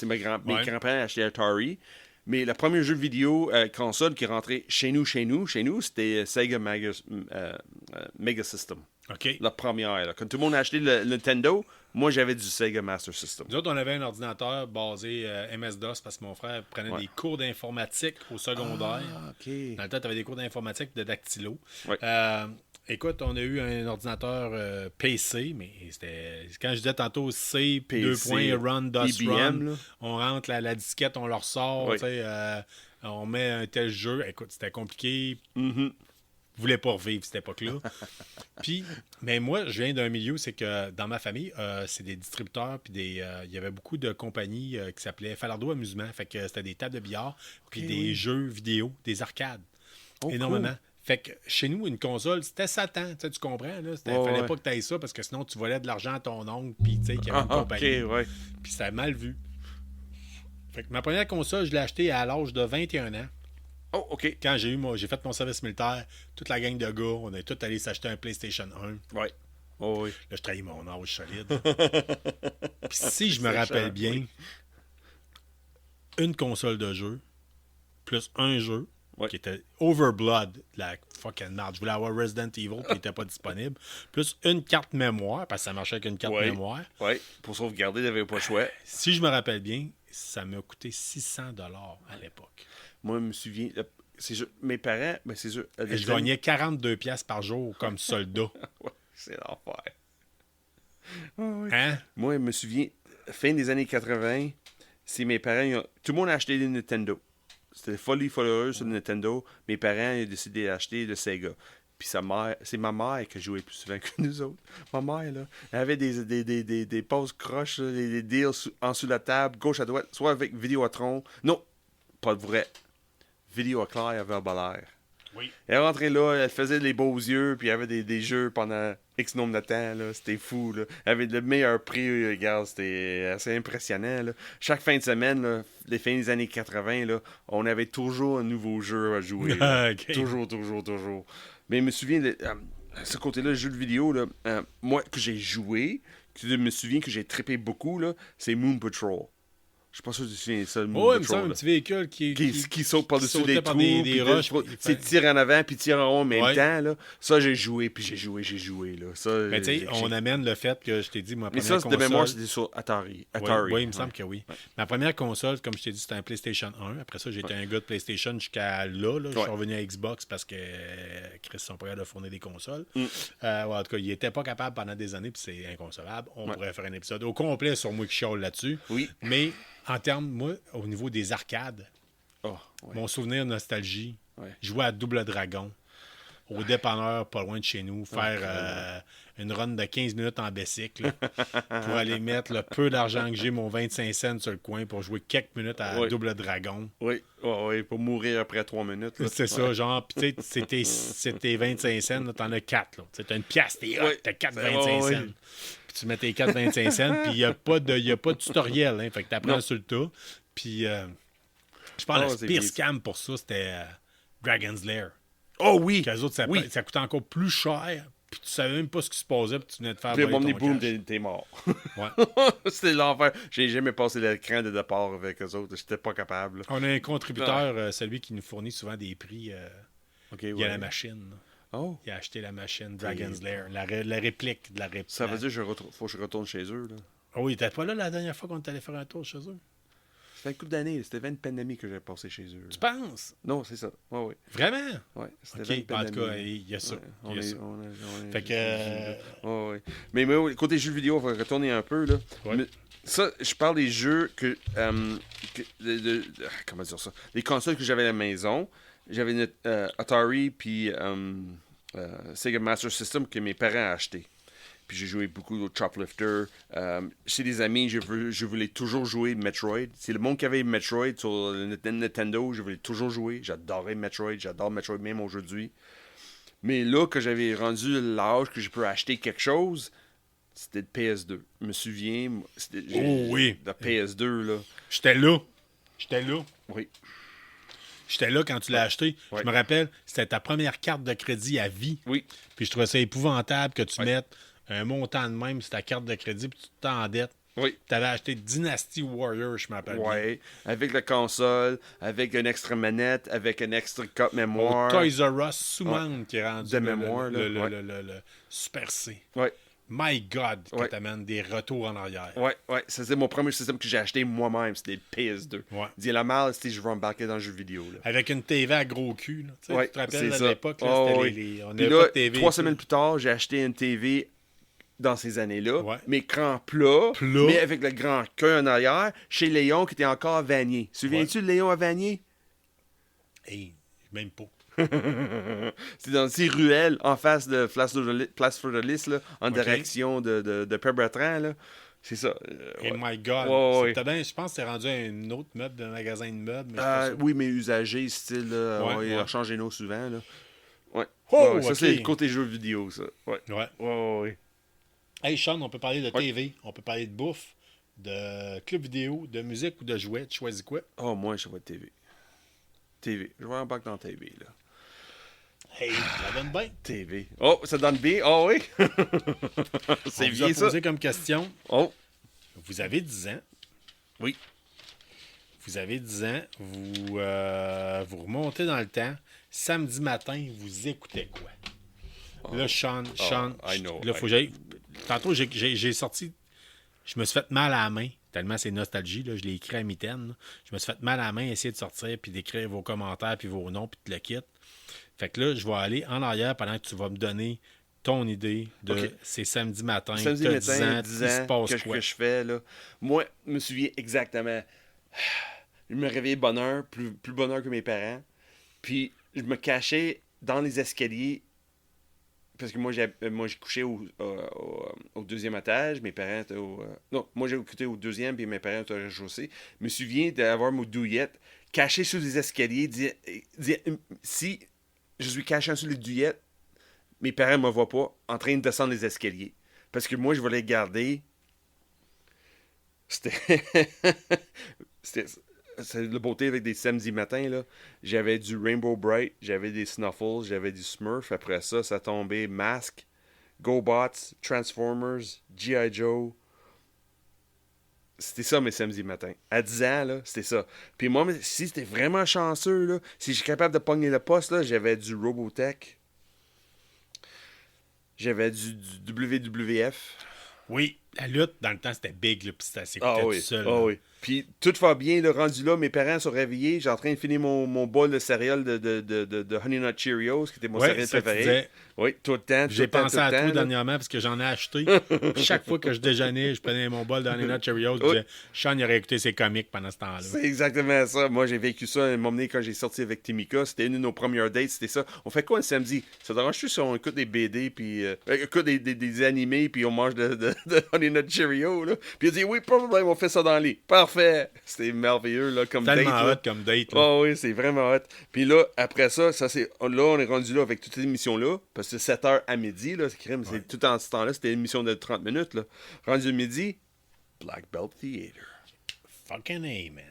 Mes grands-parents achetaient Atari. Mais le premier jeu vidéo console qui rentrait chez nous, c'était Sega Mega System. OK. La première. Là. Quand tout le monde a acheté le Nintendo, moi j'avais du Sega Master System. Nous autres, on avait un ordinateur basé MS-DOS parce que mon frère prenait Ouais. des cours d'informatique au secondaire. Ah, ok. Dans le temps, tu avais des cours d'informatique de dactylo. Ouais. Écoute, on a eu un ordinateur PC, mais c'était. Quand je disais tantôt C, PC, 2 points, run, DOS IBM, run, là. on rentre la disquette, on le ressort, Ouais. tu sais, on met un tel jeu. Écoute, c'était compliqué. Mhm. Je voulais pas revivre cette époque-là. Puis, mais moi, je viens d'un milieu, c'est que dans ma famille, c'est des distributeurs, puis il y avait beaucoup de compagnies qui s'appelaient Falardeau Amusement. Fait que c'était des tables de billard, puis des oui. jeux vidéo, des arcades. Oh, énormément. cool. Fait que chez nous, une console, c'était Satan. Tu comprends? Là? Ouais, Fallait ouais. pas que tu ailles ça parce que sinon, tu volais de l'argent à ton oncle, puis tu sais, qu'il y avait une Ah, compagnie. ok, ouais. Puis c'était mal vu. Fait que ma première console, je l'ai achetée à l'âge de 21 ans. Oh, ok. Quand j'ai fait mon service militaire, toute la gang de gars, on est tous allés s'acheter un PlayStation 1. Ouais. Oh, oui. Là, je trahis mon âge solide. Puis si je me rappelle bien, oui. une console de jeu, plus un jeu, Ouais. qui était Overblood, de la fucking merde. Je voulais avoir Resident Evil, puis il n'était pas disponible. Plus une carte mémoire, parce que ça marchait avec une carte Ouais. mémoire. Ouais. Pour sauvegarder, il n'avait pas le choix. Si je me rappelle bien, ça m'a coûté 600$ à l'époque. Moi, je me souviens. Mes parents, ben c'est sûr. Et je gagnais 42$ par jour comme soldat. Ouais, c'est l'enfer. Ah, oui. Hein? Moi, je me souviens, fin des années 80, c'est mes parents. Tout le monde a acheté des Nintendo. C'était folie follereuse sur le Nintendo. Mes parents ont décidé d'acheter le Sega. Puis c'est ma mère qui jouait plus souvent que nous autres. Ma mère, là, elle avait des pauses croches, là, des deals en dessous de la table, gauche à droite, soit avec Vidéotron. Non, pas de vrai. Vidéoclair avec Herbalaire. Oui. Elle rentrait là, elle faisait les beaux yeux, puis il y avait des jeux pendant X nombre de temps, là. C'était fou, là. Elle avait le meilleur prix, regarde, c'était assez impressionnant, là. Chaque fin de semaine, là, les fins des années 80, là, on avait toujours un nouveau jeu à jouer. là. Ok. Toujours. Mais je me souviens, ce côté-là, le jeu de vidéo, là, moi, que j'ai joué, que je me souviens que j'ai trippé beaucoup, là, c'est Moon Patrol. Je suis pas sûr que tu te souviens de ça, le Oh, il me Metro, semble un là. petit véhicule Qui saute par-dessus sautait les par trous, des puis roches, tu puis il sais, fait- tire en avant, puis tire en haut en même Ouais. temps, là. Ça, j'ai joué, puis j'ai joué, là. Ça, Mais tu sais, j'ai- on amène le fait que je t'ai dit, ma Mais première ça, de console... mémoire, c'était sur Atari. Atari. Oui, il me semble que oui. Ma première console, comme je t'ai dit, c'était un PlayStation 1. Après ça, j'étais un gars de PlayStation jusqu'à là. Je suis revenu à Xbox parce que Chris sont pas capables de fournir des consoles. En tout cas, il était pas capable pendant des années, puis c'est inconcevable. On pourrait faire un épisode au complet sur moi qui chiale là-dessus. Oui. Mais en termes, moi, au niveau des arcades, Oh, ouais. mon souvenir nostalgie, Ouais. jouer à Double Dragon, au dépanneur pas loin de chez nous, faire une run de 15 minutes en bicycle pour aller mettre le peu d'argent que j'ai, mon 25 cents sur le coin, pour jouer quelques minutes à Double Dragon. Oui, pour mourir après 3 minutes. Là. C'est ça, genre, pis tu sais, c'était 25 cents, là, t'en as 4. Là. T'as une pièce, t'es hot, t'as 4 25 cents. Puis tu mets tes 4 25 cents, puis il n'y a pas de tutoriel, hein, fait que t'apprends sur le tas. Puis je pense que le pire scam pour ça, c'était Dragon's Lair. Oh oui! Qu'eux autres, ça coûtait encore plus cher, puis tu savais même pas ce qui se passait, puis tu venais de faire Puis voler mon ton boum, cash. t'es mort. Ouais. C'était l'enfer. J'ai jamais passé l'écran de départ avec eux autres. J'étais pas capable. On a un contributeur, celui qui nous fournit souvent des prix. Okay, il y a la machine. Oh. Il a acheté la machine Dragon's Lair, la réplique de la réplique. Ça veut dire qu'il faut que je retourne chez eux. Là. Oh, il était pas là la dernière fois qu'on est allé faire un tour chez eux. Ça fait un couple d'années. C'était 20 pandémie que j'ai passé chez eux. Là. Tu penses? Non, c'est ça. Oui. Vraiment? Oui, c'était OK, en tout cas, il y a ça. Ouais, Il y a ça. Fait que... Mais côté jeux vidéo, on va retourner un peu. Là. Ouais. Mais ça, je parle des jeux comment dire ça? Les consoles que j'avais à la maison. J'avais une Atari puis Sega Master System que mes parents ont acheté. Puis j'ai joué beaucoup au Choplifter. Chez des amis, je voulais toujours jouer Metroid. C'est le monde qui avait Metroid sur le Nintendo. Je voulais toujours jouer. J'adorais Metroid. J'adore Metroid même aujourd'hui. Mais là, que j'avais rendu l'âge que je peux acheter quelque chose, c'était le PS2. Je me souviens. Oui. Le PS2, là. J'étais là. Oui. J'étais là quand tu l'as acheté. Ouais. Je me rappelle, c'était ta première carte de crédit à vie. Oui. Puis je trouvais ça épouvantable que tu mettes un montant de même sur ta carte de crédit, puis tu t'endettes. Oui. Tu avais acheté Dynasty Warrior, je m'appelle bien. Oui. Avec la console, avec une extra manette, avec un extra carte mémoire. Au Toys R Us Soumane qui est rendu de mémoire, le Super C. Oui. My God, que t'amènes des retours en arrière. Ouais. C'était mon premier système que j'ai acheté moi-même. C'était le PS2. Ouais. Dis la mal, c'était je veux embarquer dans le jeu vidéo. Là. Avec une TV à gros cul. Là. Tu te rappelles à l'époque, là, c'était on Puis n'avait là, pas de TV. 3 semaines plus tard, j'ai acheté une TV dans ces années-là. Ouais. Mais écran plat, mais avec le grand cœur en arrière, chez Léon qui était encore à Vanier. Souviens-tu de Léon à Vanier? Hey, même pas. C'est dans ces ruelles en face de Place Fleur-de-Lys, là, en direction de Père Bertrand. Là. C'est ça. Oh my God. Je pense que c'est rendu un autre meuble d'un magasin de meubles. Mais oui, mais usagé, style. Il a changé nos souvent. Là. Ouais. Oh, ça, c'est le côté jeux vidéo, ça. Ouais. Hey, Sean, on peut parler de TV, on peut parler de bouffe, de club vidéo, de musique ou de jouets. Tu choisis quoi? Oh, moi, je vois TV. TV. Je vois un bac dans TV, là. Hey, ça donne bien. TV. Oh, ça donne bien. Oh oui. C'est bien ça. Posé comme question. Oh. Vous avez 10 ans. Oui. Vous avez 10 ans. Vous remontez dans le temps. Samedi matin, vous écoutez quoi? Là, Sean, I know. là, faut que j'aille. Tantôt, j'ai sorti. Je me suis fait mal à la main. Tellement c'est nostalgie. Là, je l'ai écrit à mitaine. Là. Je me suis fait mal à la main, essayer de sortir, puis d'écrire vos commentaires, puis vos noms, puis de le quitte. Fait que là, je vais aller en arrière pendant que tu vas me donner ton idée de c'est samedi matin. Samedi matin, 10 ans, il se passe quoi? Que je fais, là. Moi, je me souviens exactement. Je me réveillais de bonne heure, plus bonne heure que mes parents. Puis, je me cachais dans les escaliers. Parce que moi, j'ai couché au deuxième étage. Mes parents étaient au... non, moi, j'ai écouté au deuxième, puis mes parents étaient au rez-de-chaussée. Je me souviens d'avoir mon douillette caché sur les escaliers. Dire, si je suis caché sur les douillettes, mes parents ne me voient pas en train de descendre les escaliers. Parce que moi, je voulais garder... C'était la beauté avec des samedis matins, là. J'avais du Rainbow Bright, j'avais des Snuffles, j'avais du Smurf. Après ça, ça tombait Mask, GoBots, Transformers, G.I. Joe. C'était ça mes samedis matins. À 10 ans, là, c'était ça. Puis moi, si c'était vraiment chanceux, là, si je suis capable de pogner le poste, là, j'avais du Robotech. J'avais du WWF. Oui, la lutte, dans le temps, c'était big, là, puis ça s'écoutait tout seul. Ah oui. Puis tout va bien, le rendu là, mes parents sont réveillés, j'ai en train de finir mon bol de céréales de Honey Nut Cheerios, qui était mon céréale préférée. Oui, tout le temps. J'ai pensé à toi dernièrement parce que j'en ai acheté. Chaque fois que je déjeunais, je prenais mon bol de Honey Nut Cheerios. Je disais, Sean, il aurait écouté ses comics pendant ce temps-là. C'est exactement ça. Moi, j'ai vécu ça un moment donné quand j'ai sorti avec Timika. C'était une de nos premières dates. C'était ça. On fait quoi un samedi? Ça dérange-tu si on écoute des BD, puis écoute des animés, puis on mange de Honey Nut Cheerios, là? Puis il a dit, oui, pas de problème, on fait ça dans le lit. Parfait. C'était merveilleux, là, comme tellement date. Hot comme date. Là. Oh oui, c'est vraiment hot. Puis là, après ça, là, on est rendu là avec toute cette émission-là, parce que 7h à midi, là, c'est tout en ce temps-là, c'était une émission de 30 minutes, là. Rendu midi, Black Belt Theater. Fucking A, man.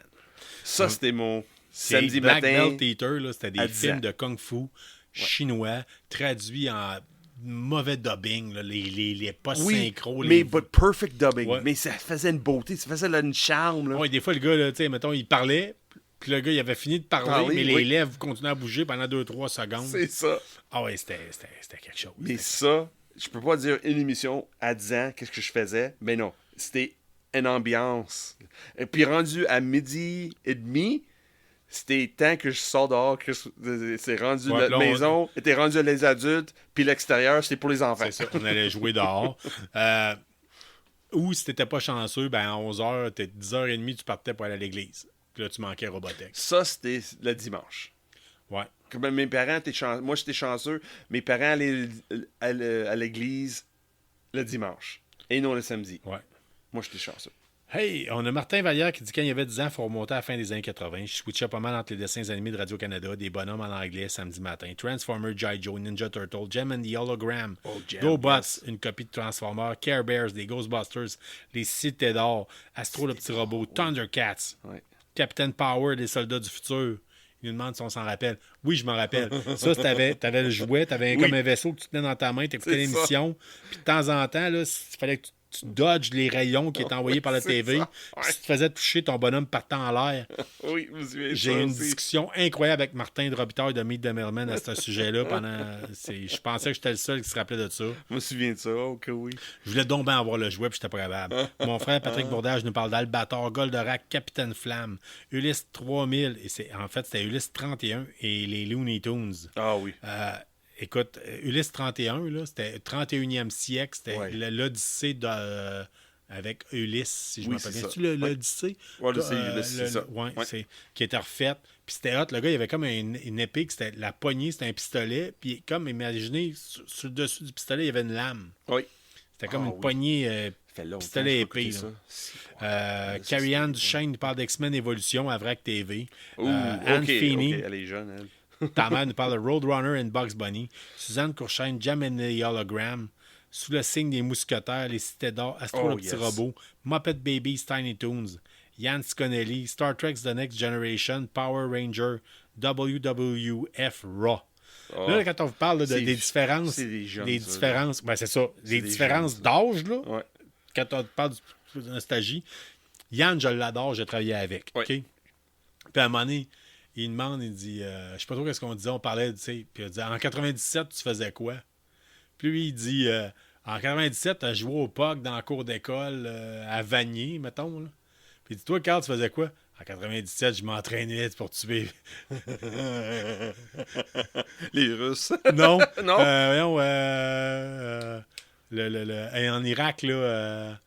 Ça, c'était mon samedi Black matin. Belt Theater, là, c'était des films de kung-fu chinois traduits en mauvais dubbing, là, les pas synchro. Mais perfect dubbing. Ouais. Mais ça faisait une beauté, ça faisait une charme. Là. Ouais, des fois, le gars, là, tu sais, mettons, il parlait, puis le gars, il avait fini de parler, mais les lèvres continuaient à bouger pendant 2-3 secondes. C'est ça. Ah ouais, c'était quelque chose. Mais ça, je peux pas dire une émission à 10 ans, qu'est-ce que je faisais. Mais non, c'était une ambiance. Et puis rendu à midi et demi, c'était temps que je sors dehors, que c'est rendu la maison, était rendu les adultes, puis l'extérieur, c'était pour les enfants. C'est ça, on allait jouer dehors. Ou si t'étais pas chanceux, ben à 11h, 10h30, tu partais pour aller à l'église. Puis là, tu manquais Robotech. Ça, c'était le dimanche. Ouais. Comme mes parents, moi j'étais chanceux, mes parents allaient à l'église le dimanche, et non le samedi. Ouais. Moi, j'étais chanceux. Hey, on a Martin Vallière qui dit quand il y avait 10 ans, il faut remonter à la fin des années 80. Je switchais pas mal entre les dessins animés de Radio-Canada, des bonhommes en anglais samedi matin, Transformers, G.I. Joe, Ninja Turtle, Gem and the Hologram, GoBots, une copie de Transformers, Care Bears, des Ghostbusters, les Cités d'Or, Astro le petit robot, Thundercats, Captain Power, des soldats du futur. Il nous demande si on s'en rappelle. Oui, je m'en rappelle. Ça, t'avais le jouet, t'avais comme un vaisseau que tu tenais dans ta main, t'écoutais l'émission. Puis de temps en temps, il fallait que tu dodges les rayons qui étaient envoyés par la TV. Si tu te faisais toucher, ton bonhomme partant en l'air. Oui, vous suivez. J'ai eu une discussion incroyable avec Martin de Robitaille de Meet the Mailman à ce sujet-là. Je pensais que j'étais le seul qui se rappelait de ça. Je me souviens de ça, ok, oui. Je voulais donc bien avoir le jouet, puis j'étais pas capable. Mon frère Patrick Bourdage nous parle d'Albator, Goldorak, Capitaine Flamme, Ulysse 3000, et c'était Ulysse 31 et les Looney Tunes. Ah oui. Écoute, Ulysse 31, là, c'était 31e siècle, c'était l'Odyssée avec Ulysse, si je me rappelle bien. C'est-tu l'Odyssée? Oui, c'est ça. Qui était refaite. Puis c'était hot, le gars, il avait comme une épée, c'était la poignée, c'était un pistolet, puis comme, imaginez, sur le dessus du pistolet, il y avait une lame. Oui. C'était comme une poignée pistolet épée. Carrie Anne Duchesne nous parle d'X-Men Evolution à VRAC TV. Anne Feeney. Elle est jeune, elle. Ta mère nous parle de Roadrunner and Bugs Bunny. Suzanne Courchaine, Jam and the Hologram. Sous le signe des mousquetaires, les cités d'or, Astro le petit robot, Muppet Babies, Tiny Toons, Yann Sconelli, Star Trek The Next Generation, Power Ranger, WWF Raw. Là, quand on vous parle des différences, différences, ben c'est ça, les différences d'âge, là, quand on parle de nostalgie, Yann, je l'adore, j'ai travaillé avec. OK? Puis à un moment donné, il demande, il dit, je sais pas trop qu'est-ce qu'on disait, on parlait, tu sais, puis il dit, en 97, tu faisais quoi? Puis lui, il dit, en 97, tu as joué au POC dans la cour d'école à Vanier, mettons. Là. Puis il dit, toi, Carl, tu faisais quoi? En 97, je m'entraînais pour tuer. Les Russes. Non. Non. En Irak, là,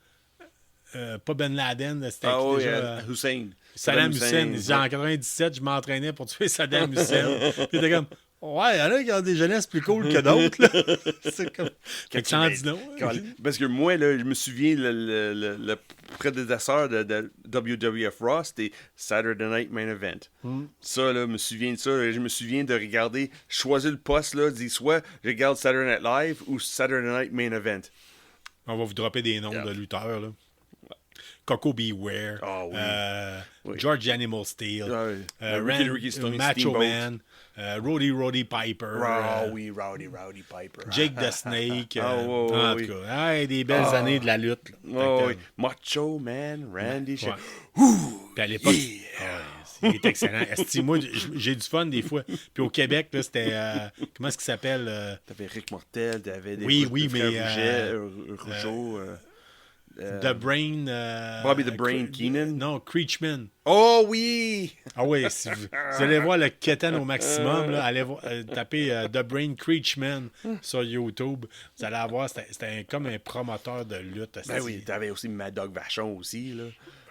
pas Ben Laden, c'était déjà... Hussein. Saddam Hussein. Il dit, en 97, je m'entraînais pour tuer Saddam Hussein. Puis il était comme, ouais, il y en a qui ont des jeunesses plus cool que d'autres. Là. C'est comme. Parce que moi, là, je me souviens, le prédécesseur de WWF Raw, c'était Saturday Night Main Event. Ça, là, je me souviens de ça. Je me souviens de regarder, choisir le poste, là, dire soit je regarde Saturday Night Live ou Saturday Night Main Event. On va vous dropper des noms de lutteurs, là. Coco Beware, George Animal Steel, Ricky Macho Man, Roddy Piper. Oui, Rowdy Piper. Jake the Snake. Oh, en oui. tout cas, des belles années de la lutte. Là. Oh, oui. Macho Man, Randy. Ouais. Ouh, Puis à l'époque, yeah. il est excellent. Esti, moi, j'ai du fun des fois. Puis au Québec, là, c'était. Comment est-ce qu'il s'appelle T'avais Rick Mortel, t'avais des Oui, frères mais, Rougeau. The Brain. Bobby the Brain Keenan. Non, Creechman. Oh oui! Ah oui, si vous allez voir le keten au maximum, là, allez taper The Brain Creechman sur YouTube. Vous allez voir, c'était comme un promoteur de lutte. Ben oui, t'avais aussi Mad Dog Vachon aussi, là.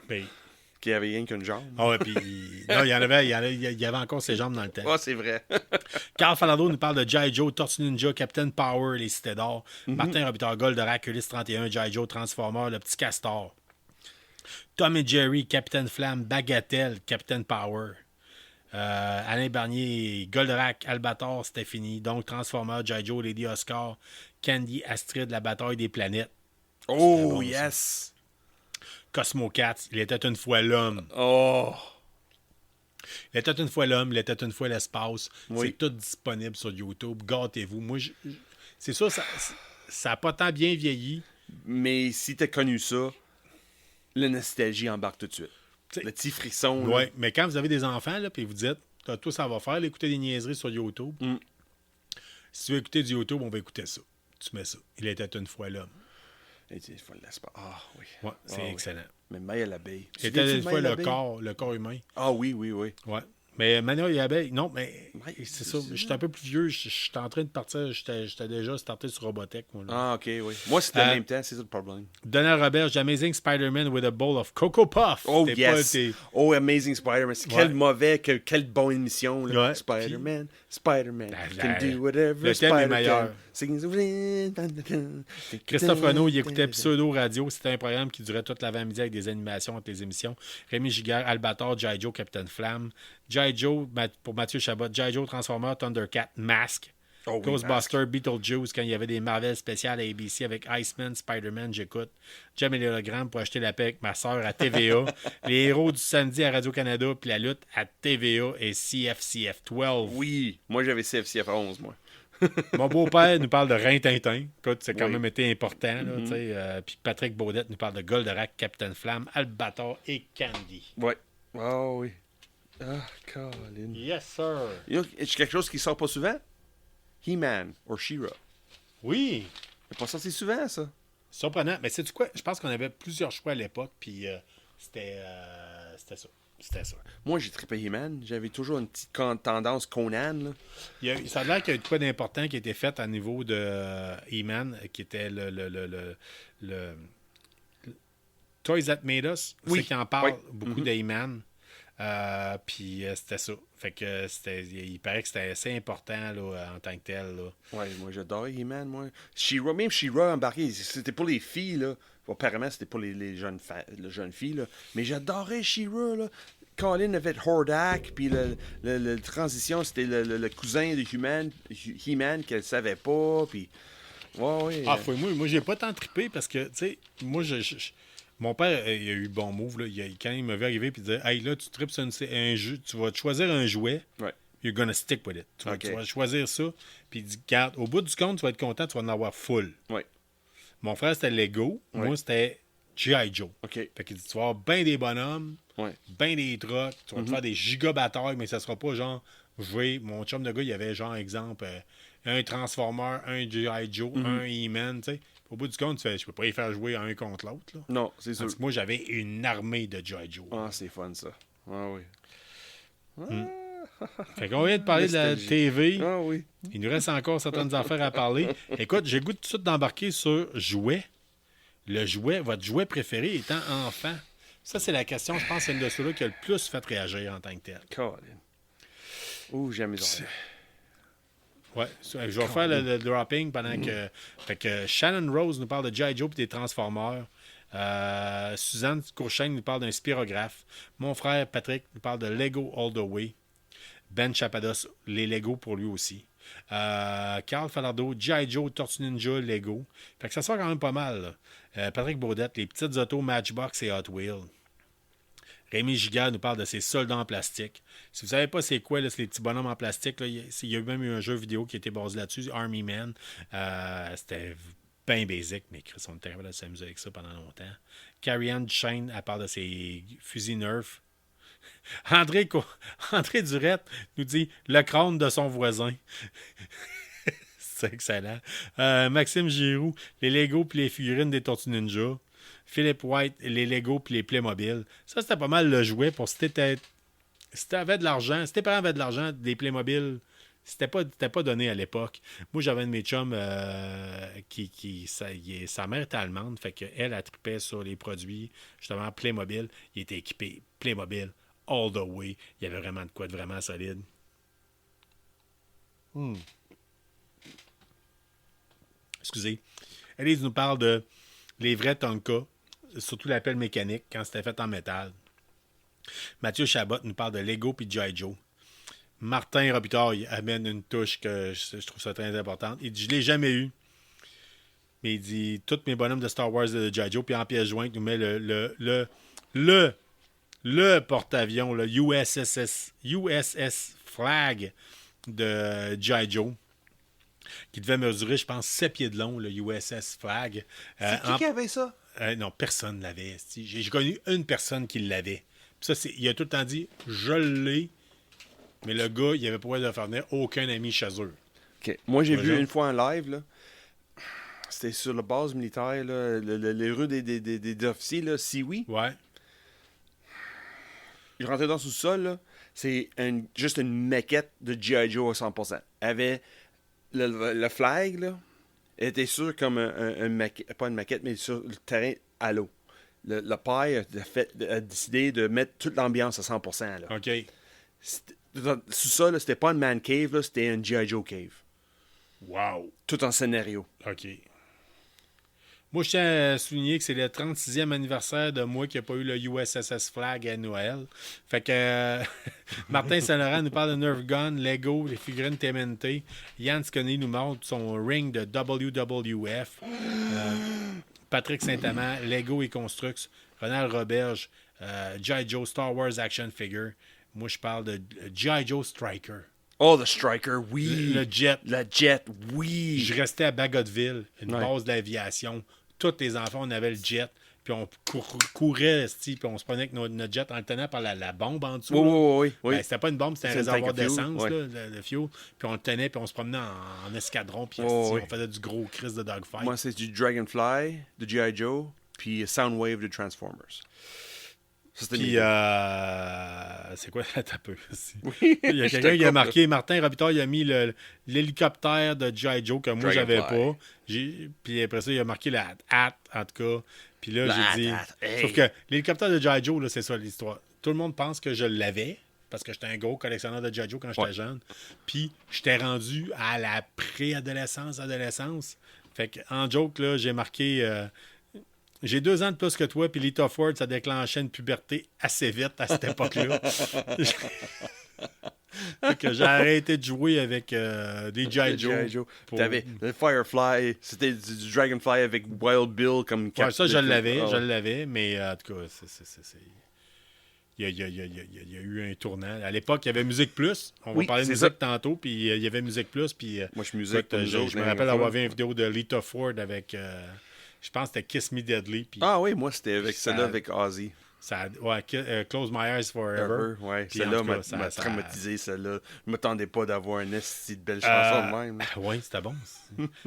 Ben, Qui avait rien qu'une jambe. ah ouais, puis non, il y avait encore ses jambes dans le temps. Ah, c'est vrai. Carl Falado nous parle de G.I. Joe, Tortue Ninja, Captain Power, les Cités d'Or, Martin Robitaille, Goldorak, Ulysse 31, G.I. Joe, Transformer, le Petit Castor, Tom et Jerry, Captain Flamme, Bagatelle, Captain Power, Alain Barnier, Goldorak, Albator, c'était fini. Donc Transformer, G.I. Joe, Lady Oscar, Candy, Astrid, la bataille des planètes. Oh, bon, yes! Cosmo Cats, il était une fois l'homme. Oh! Il était une fois l'homme, il était une fois l'espace. Oui. C'est tout disponible sur YouTube. Gâtez-vous. Moi, c'est ça, ça n'a pas tant bien vieilli. Mais si t'as connu ça, la nostalgie embarque tout de suite. T'sais, le petit frisson. Oui, là. mais quand vous avez des enfants, là, puis vous dites, tout ça va faire, là, écouter des niaiseries sur YouTube. Si tu veux écouter du YouTube, on va écouter ça. Tu mets ça. Il était une fois l'homme. Il faut le l'espace. Ah oui. Ouais, c'est excellent. Oui. Mais Maille à l'abeille. Il était une fois le corps humain. Ah oui. Ouais. Mais Mania et Abeille, non, mais Ouais, c'est ça. Je suis un peu plus vieux. Je suis en train de partir. J'étais déjà starté sur Robotech. Moi, là. Ah, ok, oui. Moi, c'était le même temps, c'est ça le problème. Donald Roberge, Amazing Spider-Man with a bowl of Cocoa Puff. Oh, T'es yes. pas- Oh, Amazing Spider-Man. Quel mauvais, quelle bonne émission. Là. Ouais, Spider-Man, Spider-Man. La- Can do whatever le thème est Spider meilleur. can. Christophe Renaud, il écoutait Pseudo Radio. C'était un programme qui durait toute l'avant-midi avec des animations entre les émissions. Rémi Giguère, Albator, G.I. Joe, Captain Flamme. G.I. Joe, pour Mathieu Chabot. G.I. Joe, Transformer, Thundercat, Mask. Oh, oui, Ghostbuster, Beetlejuice, quand il y avait des Marvel spéciales à ABC avec Iceman, Spider-Man, j'écoute. Jam et l'hologramme pour acheter la paix avec ma soeur à TVA. Les héros du samedi à Radio-Canada, puis la lutte à TVA et CFCF12. Oui, moi j'avais CFCF 11, moi. Mon beau-père nous parle de Rintintin. C'est quand Oui. même été important. Là, tu sais, puis Patrick Baudette nous parle de Goldorak, Captain Flamme, Albator et Candy. Ouais. Oh oui. Ah, Colin. Yes, sir. C'est quelque chose qui sort pas souvent? He-Man ou She-Ra. Oui. C'est pas sorti souvent, ça. Surprenant. Mais sais-tu quoi? Je pense qu'on avait plusieurs choix à l'époque, puis c'était ça. C'était ça. Moi, j'ai trippé He-Man. J'avais toujours une petite tendance Conan, là. Ça a l'air qu'il y a eu de quoi d'important qui a été fait à niveau de He-Man, qui était le Toys That Made Us. Oui. C'est qui en parle Oui. beaucoup de He-Man. Puis c'était ça. Fait que il paraît que c'était assez important là, en tant que tel. Là. Ouais, moi j'adorais He-Man, moi. She-Ra, même She-Ra embarqué, c'était pour les filles, là. Apparemment, c'était pour les jeunes filles, là. Mais j'adorais She-Ra, là. Colin avait Hordak, puis le transition, c'était le cousin de He-Man qu'elle savait pas, puis... Ouais. Moi, j'ai pas tant trippé parce que, tu sais, moi, mon père, il a eu bon move. Là. Quand il m'avait arrivé et disait hey, là, tu tripes sur un jeu, tu vas te choisir un jouet, Ouais. you're gonna stick with it. Tu Okay. vas choisir ça, puis il dit garde, au bout du compte, tu vas être content, tu vas en avoir full. Ouais. Mon frère, c'était Lego. Ouais. Moi, c'était G.I. Joe. OK. Fait qu'il dit tu vas avoir bien des bonhommes, Ouais. bien des trucks, tu vas te faire des giga-batailles, mais ça sera pas genre jouer. Mon chum de gars, il avait genre, exemple, un Transformer, un G.I. Joe, un He-Man, tu sais. Au bout du compte, tu fais, je peux pas y faire jouer un contre l'autre. Là. Non, c'est sûr. Tandis que moi, j'avais une armée de G.I. Joe. Ah, c'est fun, ça. Ah oui. Fait qu'on vient de parler de la Nostalgie. TV. Ah oui. Il nous reste encore certaines affaires à parler. Écoute, j'ai le goût tout de suite d'embarquer sur jouet. Votre jouet préféré étant enfant. Ça, c'est la question, je pense, que c'est une de ceux-là qui a le plus fait réagir en tant que tel. Colin. Ouh, j'aime les oreilles. Ouais, je vais faire le dropping pendant que. Fait que Shannon Rose nous parle de G.I. Joe et des Transformers. Suzanne Courchaine nous parle d'un spirographe. Mon frère Patrick nous parle de Lego All the Way. Ben Chapados, les Lego pour lui aussi. Carl Falardeau, G.I. Joe, Tortue Ninja, Lego. Fait que ça sort quand même pas mal. Patrick Baudette, les petites autos Matchbox et Hot Wheels. Rémi Giguère nous parle de ses soldats en plastique. Si vous ne savez pas c'est quoi, là, c'est les petits bonhommes en plastique. Là, il y a même eu un jeu vidéo qui était basé là-dessus, Army Man. C'était bien basic, mais Chris, on était capable de s'amuser avec ça pendant longtemps. Carrie-Anne Duchesne, elle parle de ses fusils Nerf. André Durette nous dit le crâne de son voisin. C'est excellent. Maxime Giroux, les Legos puis les figurines des Tortues Ninja. Philippe White, les Legos puis les Playmobil. Ça, c'était pas mal le jouet pour si t'avais de l'argent, si tes parents avaient de l'argent, des Playmobil, c'était pas donné à l'époque. Moi, j'avais un de mes chums sa mère était allemande, fait qu'elle a trippé sur les produits, justement, Playmobil. Il était équipé Playmobil all the way. Il y avait vraiment de quoi de vraiment solide. Excusez. Elise nous parle de les vrais Tonka, surtout la pelle mécanique, quand c'était fait en métal. Mathieu Chabot nous parle de Lego puis G.I. Joe. Martin Robitaille amène une touche que je trouve ça très importante. Il dit, je l'ai jamais eu. Mais il dit, tous mes bonhommes de Star Wars de G.I. Joe, puis en pièce jointe, nous met le porte-avions, le USS Flag de G.I. Joe, qui devait mesurer, je pense, 7 pieds de long, le USS Flag. C'est qui avait ça? Non, personne ne l'avait. J'ai connu une personne qui l'avait. Puis ça, il a tout le temps dit, je l'ai, mais le gars, il avait pas de faire venir aucun ami chez eux. Okay. Moi, j'ai vu une fois en live, là. C'était sur la base militaire, là, les rues des officiers, là, Sioui. Ouais. Je rentrais dans le sous-sol, là. C'est juste une maquette de G.I. Joe à 100%. Elle avait le flag, là, était sûr comme pas une maquette, mais sur le terrain à l'eau. Le père a décidé de mettre toute l'ambiance à 100%. Là. OK. Sous ça, là, c'était pas une man cave, là, c'était une G.I. Joe cave. Wow. Tout en scénario. OK. Moi, je tiens à souligner que c'est le 36e anniversaire de moi qui n'a pas eu le USS Flag à Noël. Fait que Martin Saint-Laurent nous parle de Nerf Gun, Lego, les figurines TMNT. Yann Sconny nous montre son ring de WWF. Patrick Saint-Amand, Lego et Construx. Ronald Roberge, G.I. Joe Star Wars Action Figure. Moi, je parle de G.I. Joe Striker. Oh, le Striker, oui. Le jet. Le jet, oui. Je restais à Bagotville, une base d'aviation. Tous les enfants, on avait le jet. Puis on courait, puis on se prenait avec notre jet en le tenant par la bombe en dessous. Oui. Ben, c'était pas une bombe, c'était un réservoir d'essence, ouais. le fuel. Puis on le tenait, puis on se promenait en escadron. Puis on faisait du gros crise de dogfight. Moi, c'est du Dragonfly de G.I. Joe, puis Soundwave de Transformers. Puis, c'est quoi? Attends un peu. Oui, il y a quelqu'un qui a marqué, Martin Robitaille, il a mis l'hélicoptère de G.I. Joe que moi, j'avais pas. Puis après ça, il a marqué la hat, en tout cas. Puis là, j'ai dit... Hey. Sauf que l'hélicoptère de G.I. Joe, là, c'est ça l'histoire. Tout le monde pense que je l'avais, parce que j'étais un gros collectionneur de G.I. Joe quand j'étais jeune. Puis, j'étais rendu à la préadolescence, adolescence. Fait qu'en joke, là, j'ai marqué... j'ai 2 ans de plus que toi, puis Lita Ford, ça déclenchait une puberté assez vite à cette époque-là. Que j'ai arrêté de jouer avec des G.I. Joe. T'avais le Firefly, c'était du Dragonfly avec Wild Bill comme ouais, ça, je l'avais, mais en tout cas, il y a eu un tournant. À l'époque, il y avait Musique Plus. On va parler de musique tantôt, puis il y avait Musique Plus. Puis, moi, je musique. Je me rappelle avoir vu une vidéo de Lita Ford avec... je pense que c'était Kiss Me Deadly. Puis oui, moi, c'était avec celle-là avec Ozzy. Close My Eyes Forever. Ouais, celle-là m'a traumatisé, celle-là. Je ne m'attendais pas d'avoir une si de belle chanson de même. Oui, c'était bon.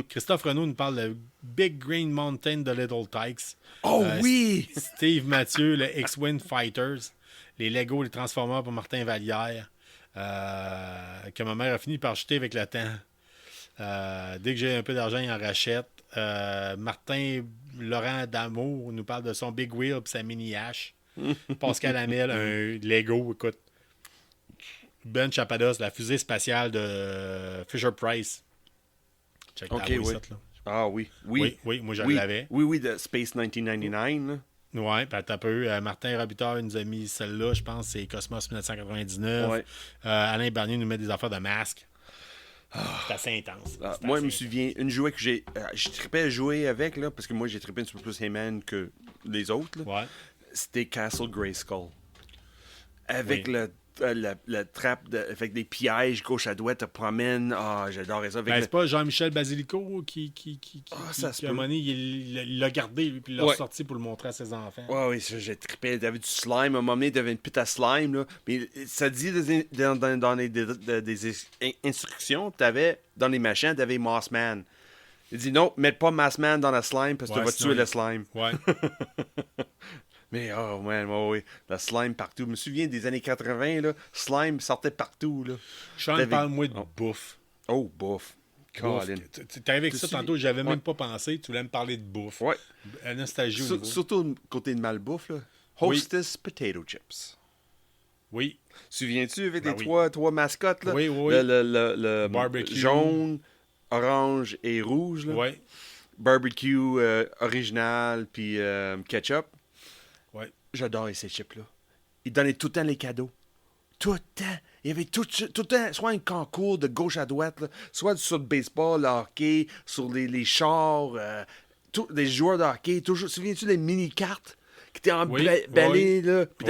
Christophe Renaud nous parle de Big Green Mountain de Little Tikes. Oh oui! Steve Mathieu, le X-Wing Fighters. Les Lego, les Transformers pour Martin Vallière. Que ma mère a fini par jeter avec le temps. Dès que j'ai un peu d'argent, il en rachète. Martin Laurent Damour nous parle de son Big Wheel et sa mini hache. Pascal Hamel, un Lego, écoute. Ben Chapados, la fusée spatiale de Fisher-Price. Check oui. Oui, moi je l'avais. Oui, de Space 1999. Oui, puis t'as peu. Martin Robitaille nous a mis celle-là, je pense, c'est Cosmos 1999. Ouais. Alain Barnier nous met des affaires de masque. C'est assez intense. Moi, je me souviens, une jouet que j'ai trippé à jouer avec, là, parce que moi, j'ai trippé un petit peu plus Heyman que les autres. Là. Ouais. C'était Castle Grayskull. avec Oui. le trappe, avec des pièges gauche à droite, te promène. Ah, j'adorais ça. Avec Ben, c'est pas Jean-Michel Basilico qui, ça se à un peut. moment donné, il l'a gardé, lui, puis il l'a Ouais. sorti pour le montrer à ses enfants. Ouais, oui, ça, j'ai trippé. T'avais du slime. À un moment donné, t'avais une pute à slime. Là. Mais ça dit dans les instructions, t'avais, dans les machins, t'avais Mossman. Il dit non, mets pas Mossman dans la slime parce que tu Ouais, vas sinon, tuer le slime. Ouais. Mais oh man, ouais, ouais. Le slime partout. Je me souviens des années 80, là. Slime sortait partout, là. Sean, T'avais- parle-moi de Oh. bouffe. Oh, bouf. Bouffe. Colin. T'es arrivé avec Te ça souviens- tantôt, j'avais Ouais. même pas pensé. Tu voulais me parler de bouffe. Ouais. La nostalgie au niveau. Surtout le côté de malbouffe, là. Oui. Hostess Potato Chips. Oui. Souviens-tu avec Ben les oui. trois mascottes, là? Oui, oui. Le Barbecue. jaune, orange et rouge, là. Ouais. Barbecue original, puis ketchup. Ouais. J'adorais ces chips-là. Ils donnaient tout le temps les cadeaux. Tout le temps. Il y avait tout le temps, soit un concours de gauche à droite, là, soit sur le baseball, le hockey, sur les chars, des joueurs de hockey. Toujours, souviens-tu des mini-cartes qui étaient emballées, là? Puis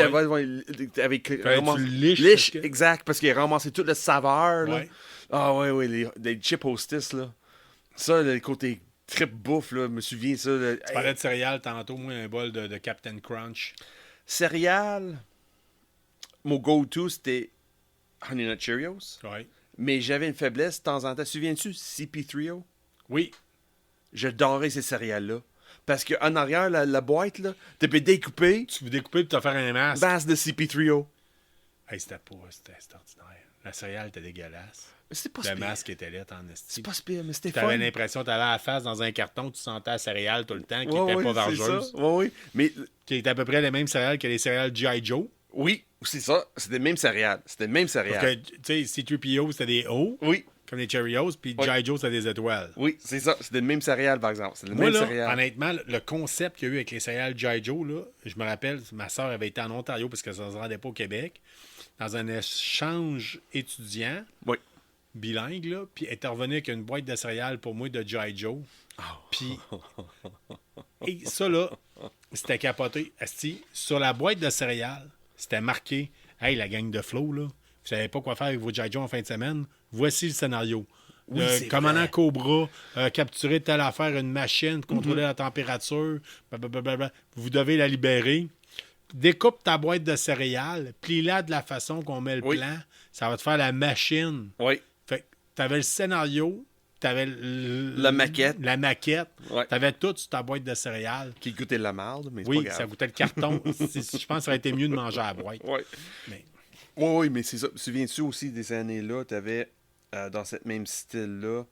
t'avais tu liches, Liche, parce que- exact, parce qu'ils ramassaient toute la saveur, là. Ouais. Ah ouais, ouais, les chips hostess, là. Ça, le côté trip bouffe, là, je me souviens, ça. Là, Tu parlais de céréales tantôt, moi, un bol de Captain Crunch. céréales, mon go-to, c'était Honey Nut Cheerios. Ouais. Mais j'avais une faiblesse de temps en temps. Souviens-tu, CP3O? Oui. J'adorais ces céréales-là. Parce qu'en arrière, la boîte, là, tu peux découper Tu veux découper et te faire un masque. base de CP3O. Hey, c'était ordinaire. La céréale était dégueulasse. C'est pas Le si pire. masque était laid en esti. C'est pas si pire, mais c'était Tu fun. avais l'impression que tu avais la face dans un carton, tu sentais la céréale tout le temps, qui Ouais, était ouais, pas c'est vargeuse. ça. Ouais, ouais. Mais Qui était à peu près les mêmes céréales que les céréales G.I. Joe. oui, c'est ça. C'était le même céréales. C'était le même Parce céréales. que, tu sais, C3PO, c'était des O, Oui, comme les Cheerios, puis Ouais. G.I. Joe, c'était des étoiles. oui, c'est ça. C'était le même céréales, par exemple. C'était le Moi, même là, céréales. honnêtement, le concept qu'il y a eu avec les céréales G.I. Joe, là, je me rappelle, ma soeur avait été en Ontario parce que ça ne se rendait pas au Québec, dans un échange étudiant, Oui. bilingue, là, puis elle était revenue avec une boîte de céréales pour moi de G.I. Joe. Puis, et ça, là, c'était capoté. Asti, sur la boîte de céréales, c'était marqué « Hey, la gang de Flo, là, vous savez pas quoi faire avec vos G.I. Joe en fin de semaine? Voici le scénario. Oui, Le c'est commandant vrai. Cobra capturer telle affaire, une machine, contrôler la température, blablabla. Vous devez la libérer. Découpe ta boîte de céréales, plie-la de la façon qu'on met le Oui. plan. Ça va te faire la machine. Oui. Fait que t'avais le scénario, t'avais La maquette. La maquette. Ouais. T'avais tout sur ta boîte de céréales. Qui goûtait de la merde, mais c'est Oui, pas grave. ça goûtait le carton. Je pense que ça aurait été mieux de manger à la boîte. Ouais. Mais Oui, oui, mais c'est ça. Souviens-tu aussi des années-là, t'avais, dans cette même style-là,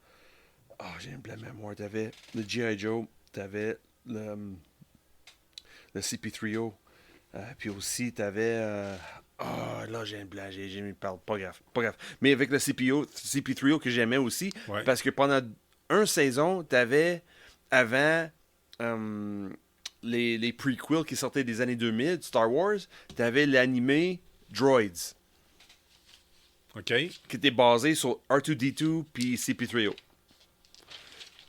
j'ai une belle mémoire, t'avais le G.I. Joe, t'avais le CP3O, puis aussi t'avais, là j'ai un blanc, j'ai mis parle, pas grave, pas grave. Mais avec le CP3O que j'aimais aussi, Ouais. parce que pendant une saison, t'avais, avant les prequels qui sortaient des années 2000, Star Wars, t'avais l'animé Droids, OK. qui était basé sur R2-D2 puis CP3O.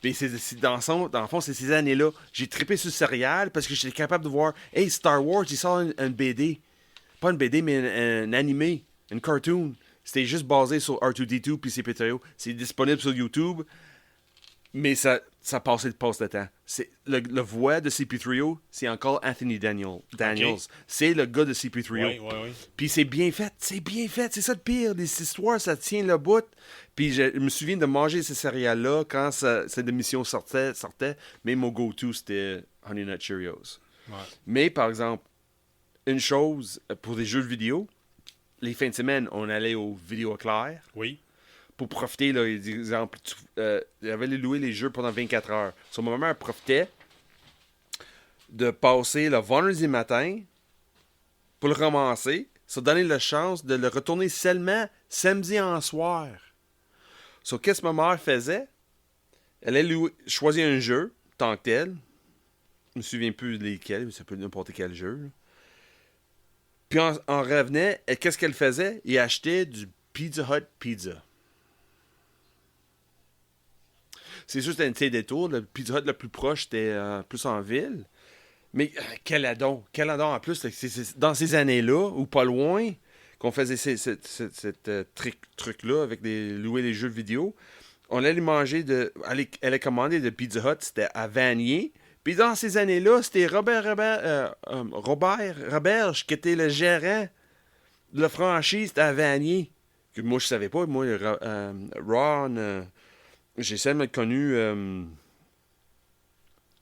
Puis dans le fond, c'est ces années-là. J'ai trippé sur le céréal parce que j'étais capable de voir, hey, Star Wars, il sort un BD. Pas une BD, mais un animé, une cartoon. C'était juste basé sur R2-D2 puis CP3O. C'est disponible sur YouTube, mais ça passait le passe de temps. Le voix de CP3O, c'est encore Anthony Daniels. Ok. C'est le gars de CP3O. Oui, oui, oui. Puis c'est bien fait, c'est ça le pire. Les histoires, ça tient le bout. Puis je me souviens de manger ces céréales-là quand cette émission sortait. Mais mon go-to, c'était Honey Nut Cheerios. Ouais. Mais par exemple, une chose pour des jeux vidéo, les fins de semaine, on allait au Vidéo Claire Oui. pour profiter, là, exemple, j'avais loué les jeux pendant 24 heures. Sur ma mère profitait de passer le vendredi matin pour le ramasser, se donner la chance de le retourner seulement samedi en soir. Qu'est-ce que ma mère faisait? Elle allait choisir un jeu, tant que tel. Je me souviens plus lesquels, mais ça peut être n'importe quel jeu. Là. Puis en revenait, et qu'est-ce qu'elle faisait? Elle achetait du Pizza Hut pizza. C'est sûr que c'était un détour. Le Pizza Hut le plus proche, c'était plus en ville. Mais quel adon en plus. C'est dans ces années-là, ou pas loin, qu'on faisait truc-là avec louer les jeux vidéo. On allait manger elle a commandé de Pizza Hut, c'était à Vanier. Puis dans ces années-là, c'était Robert Roberge qui était le gérant de la franchise à Vanier. Que moi, je savais pas. Moi, Ron, j'ai seulement connu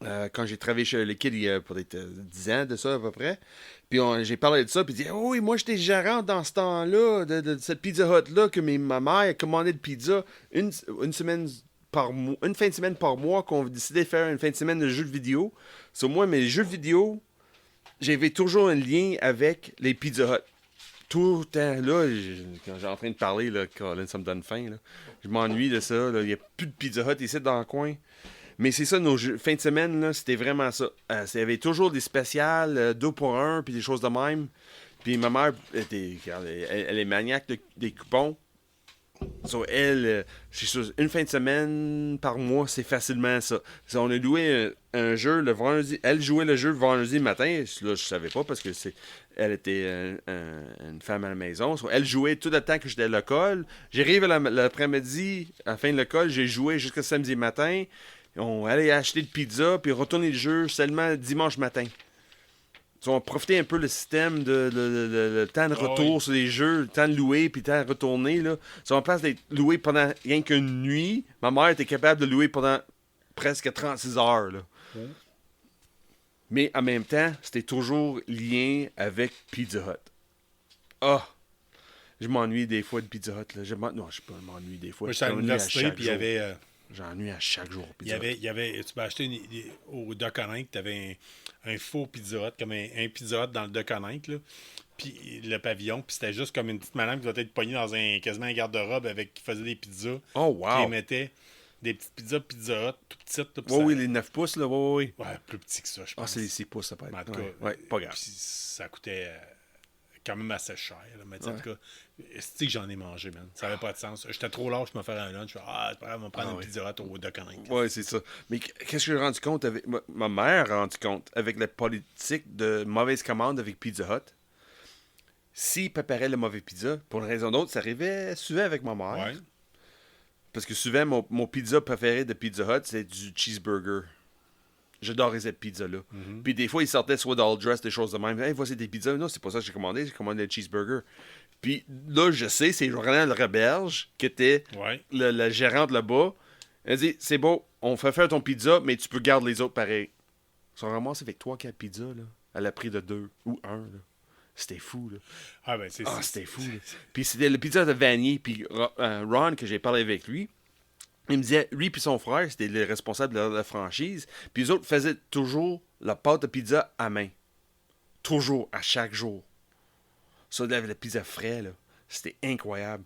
quand j'ai travaillé chez Liquid il y a peut-être 10 ans de ça à peu près. Puis j'ai parlé de ça, puis il dit oh, oui, moi j'étais gérant dans ce temps-là, de cette Pizza Hut-là, que ma mère a commandé de pizza une semaine par mois, une fin de semaine par mois, qu'on décidait de faire une fin de semaine de jeux vidéo. Sur moi, mes jeux vidéo, j'avais toujours un lien avec les Pizza Hut. Tout le temps, là, quand j'ai en train de parler, là, Colin, ça me donne faim, là. Je m'ennuie de ça, là. Il n'y a plus de Pizza Hut ici dans le coin. Mais c'est ça, nos fins de semaine, là, c'était vraiment ça. Il y avait toujours des spéciales, 2 pour 1, puis des choses de même. Puis ma mère, elle est maniaque des coupons. So, elle, c'est sûr, une fin de semaine par mois, c'est facilement ça. So, on a loué un jeu le vendredi. Elle jouait le jeu le vendredi matin. Là, je savais pas parce que elle était une femme à la maison. So, elle jouait tout le temps que j'étais à l'école. J'arrive l'après-midi, à la fin de l'école, j'ai joué jusqu'à samedi matin. On allait acheter de pizza, puis retourner le jeu seulement dimanche matin. So, on profitait un peu le système le temps de retour sur les jeux, le temps de louer, puis le temps de retourner. Là. So, en place d'être loué pendant rien qu'une nuit, ma mère était capable de louer pendant presque 36 heures. Là. Mais en même temps, c'était toujours lié avec Pizza Hut. Ah! Je m'ennuie des fois de Pizza Hut. Là. Non, je m'ennuie des fois. Moi, j'étais à l'université, puis il y avait... J'ennuie à chaque jour. Il y avait, tu peux acheter au Deceuninck, tu avais un faux Pizza Hut, comme un Pizza Hut dans le Deceuninck, là. Puis le pavillon, puis c'était juste comme une petite madame qui doit être pognée dans quasiment un garde-robe qui faisait des pizzas. Oh, wow! Qui émettait des petites pizzas Pizza Hut, tout petites. Là, oui, les 9 pouces, là, oui. Ouais, plus petit que ça, je pense. Ah, c'est les 6 pouces, ça peut être. En tout cas, ouais, pas grave. Ça coûtait quand même assez cher. Là. Mais en tout cas, c'est que j'en ai mangé, man. Ça n'avait pas de sens. J'étais trop lâche pour me faire un lunch. Je fais, c'est pas grave, on va prendre une Pizza Hut au Deceuninck. Oui, c'est ça. Mais qu'est-ce que j'ai rendu compte avec... Ma mère a rendu compte avec la politique de mauvaise commande avec Pizza Hut. S'il préparait la mauvaise pizza, pour une raison d'autre, ça arrivait souvent avec ma mère. Ouais. Parce que souvent, mon pizza préféré de Pizza Hut, c'est du cheeseburger. J'adorais cette pizza-là. Mm-hmm. Puis des fois, ils sortaient soit dans le dress, des choses de même. Hey, voici des pizzas. Non, c'est pas ça que j'ai commandé. J'ai commandé le cheeseburger. Puis là, je sais, c'est Roland Roberge qui était la gérante là-bas. Elle dit, c'est beau, on fait faire ton pizza, mais tu peux garder les autres pareil. Ils sont ramassés avec 3-4 pizzas, là. Elle a pris de 2 ou 1, là. C'était fou, là. C'était fou, là. Puis c'était le pizza de Vanier. Puis Ron, que j'ai parlé avec lui, il me disait, lui et son frère, c'était les responsables de la franchise. Puis les autres faisaient toujours la pâte de pizza à main. Toujours, à chaque jour. Ça, là, la pizza frais, là. C'était incroyable.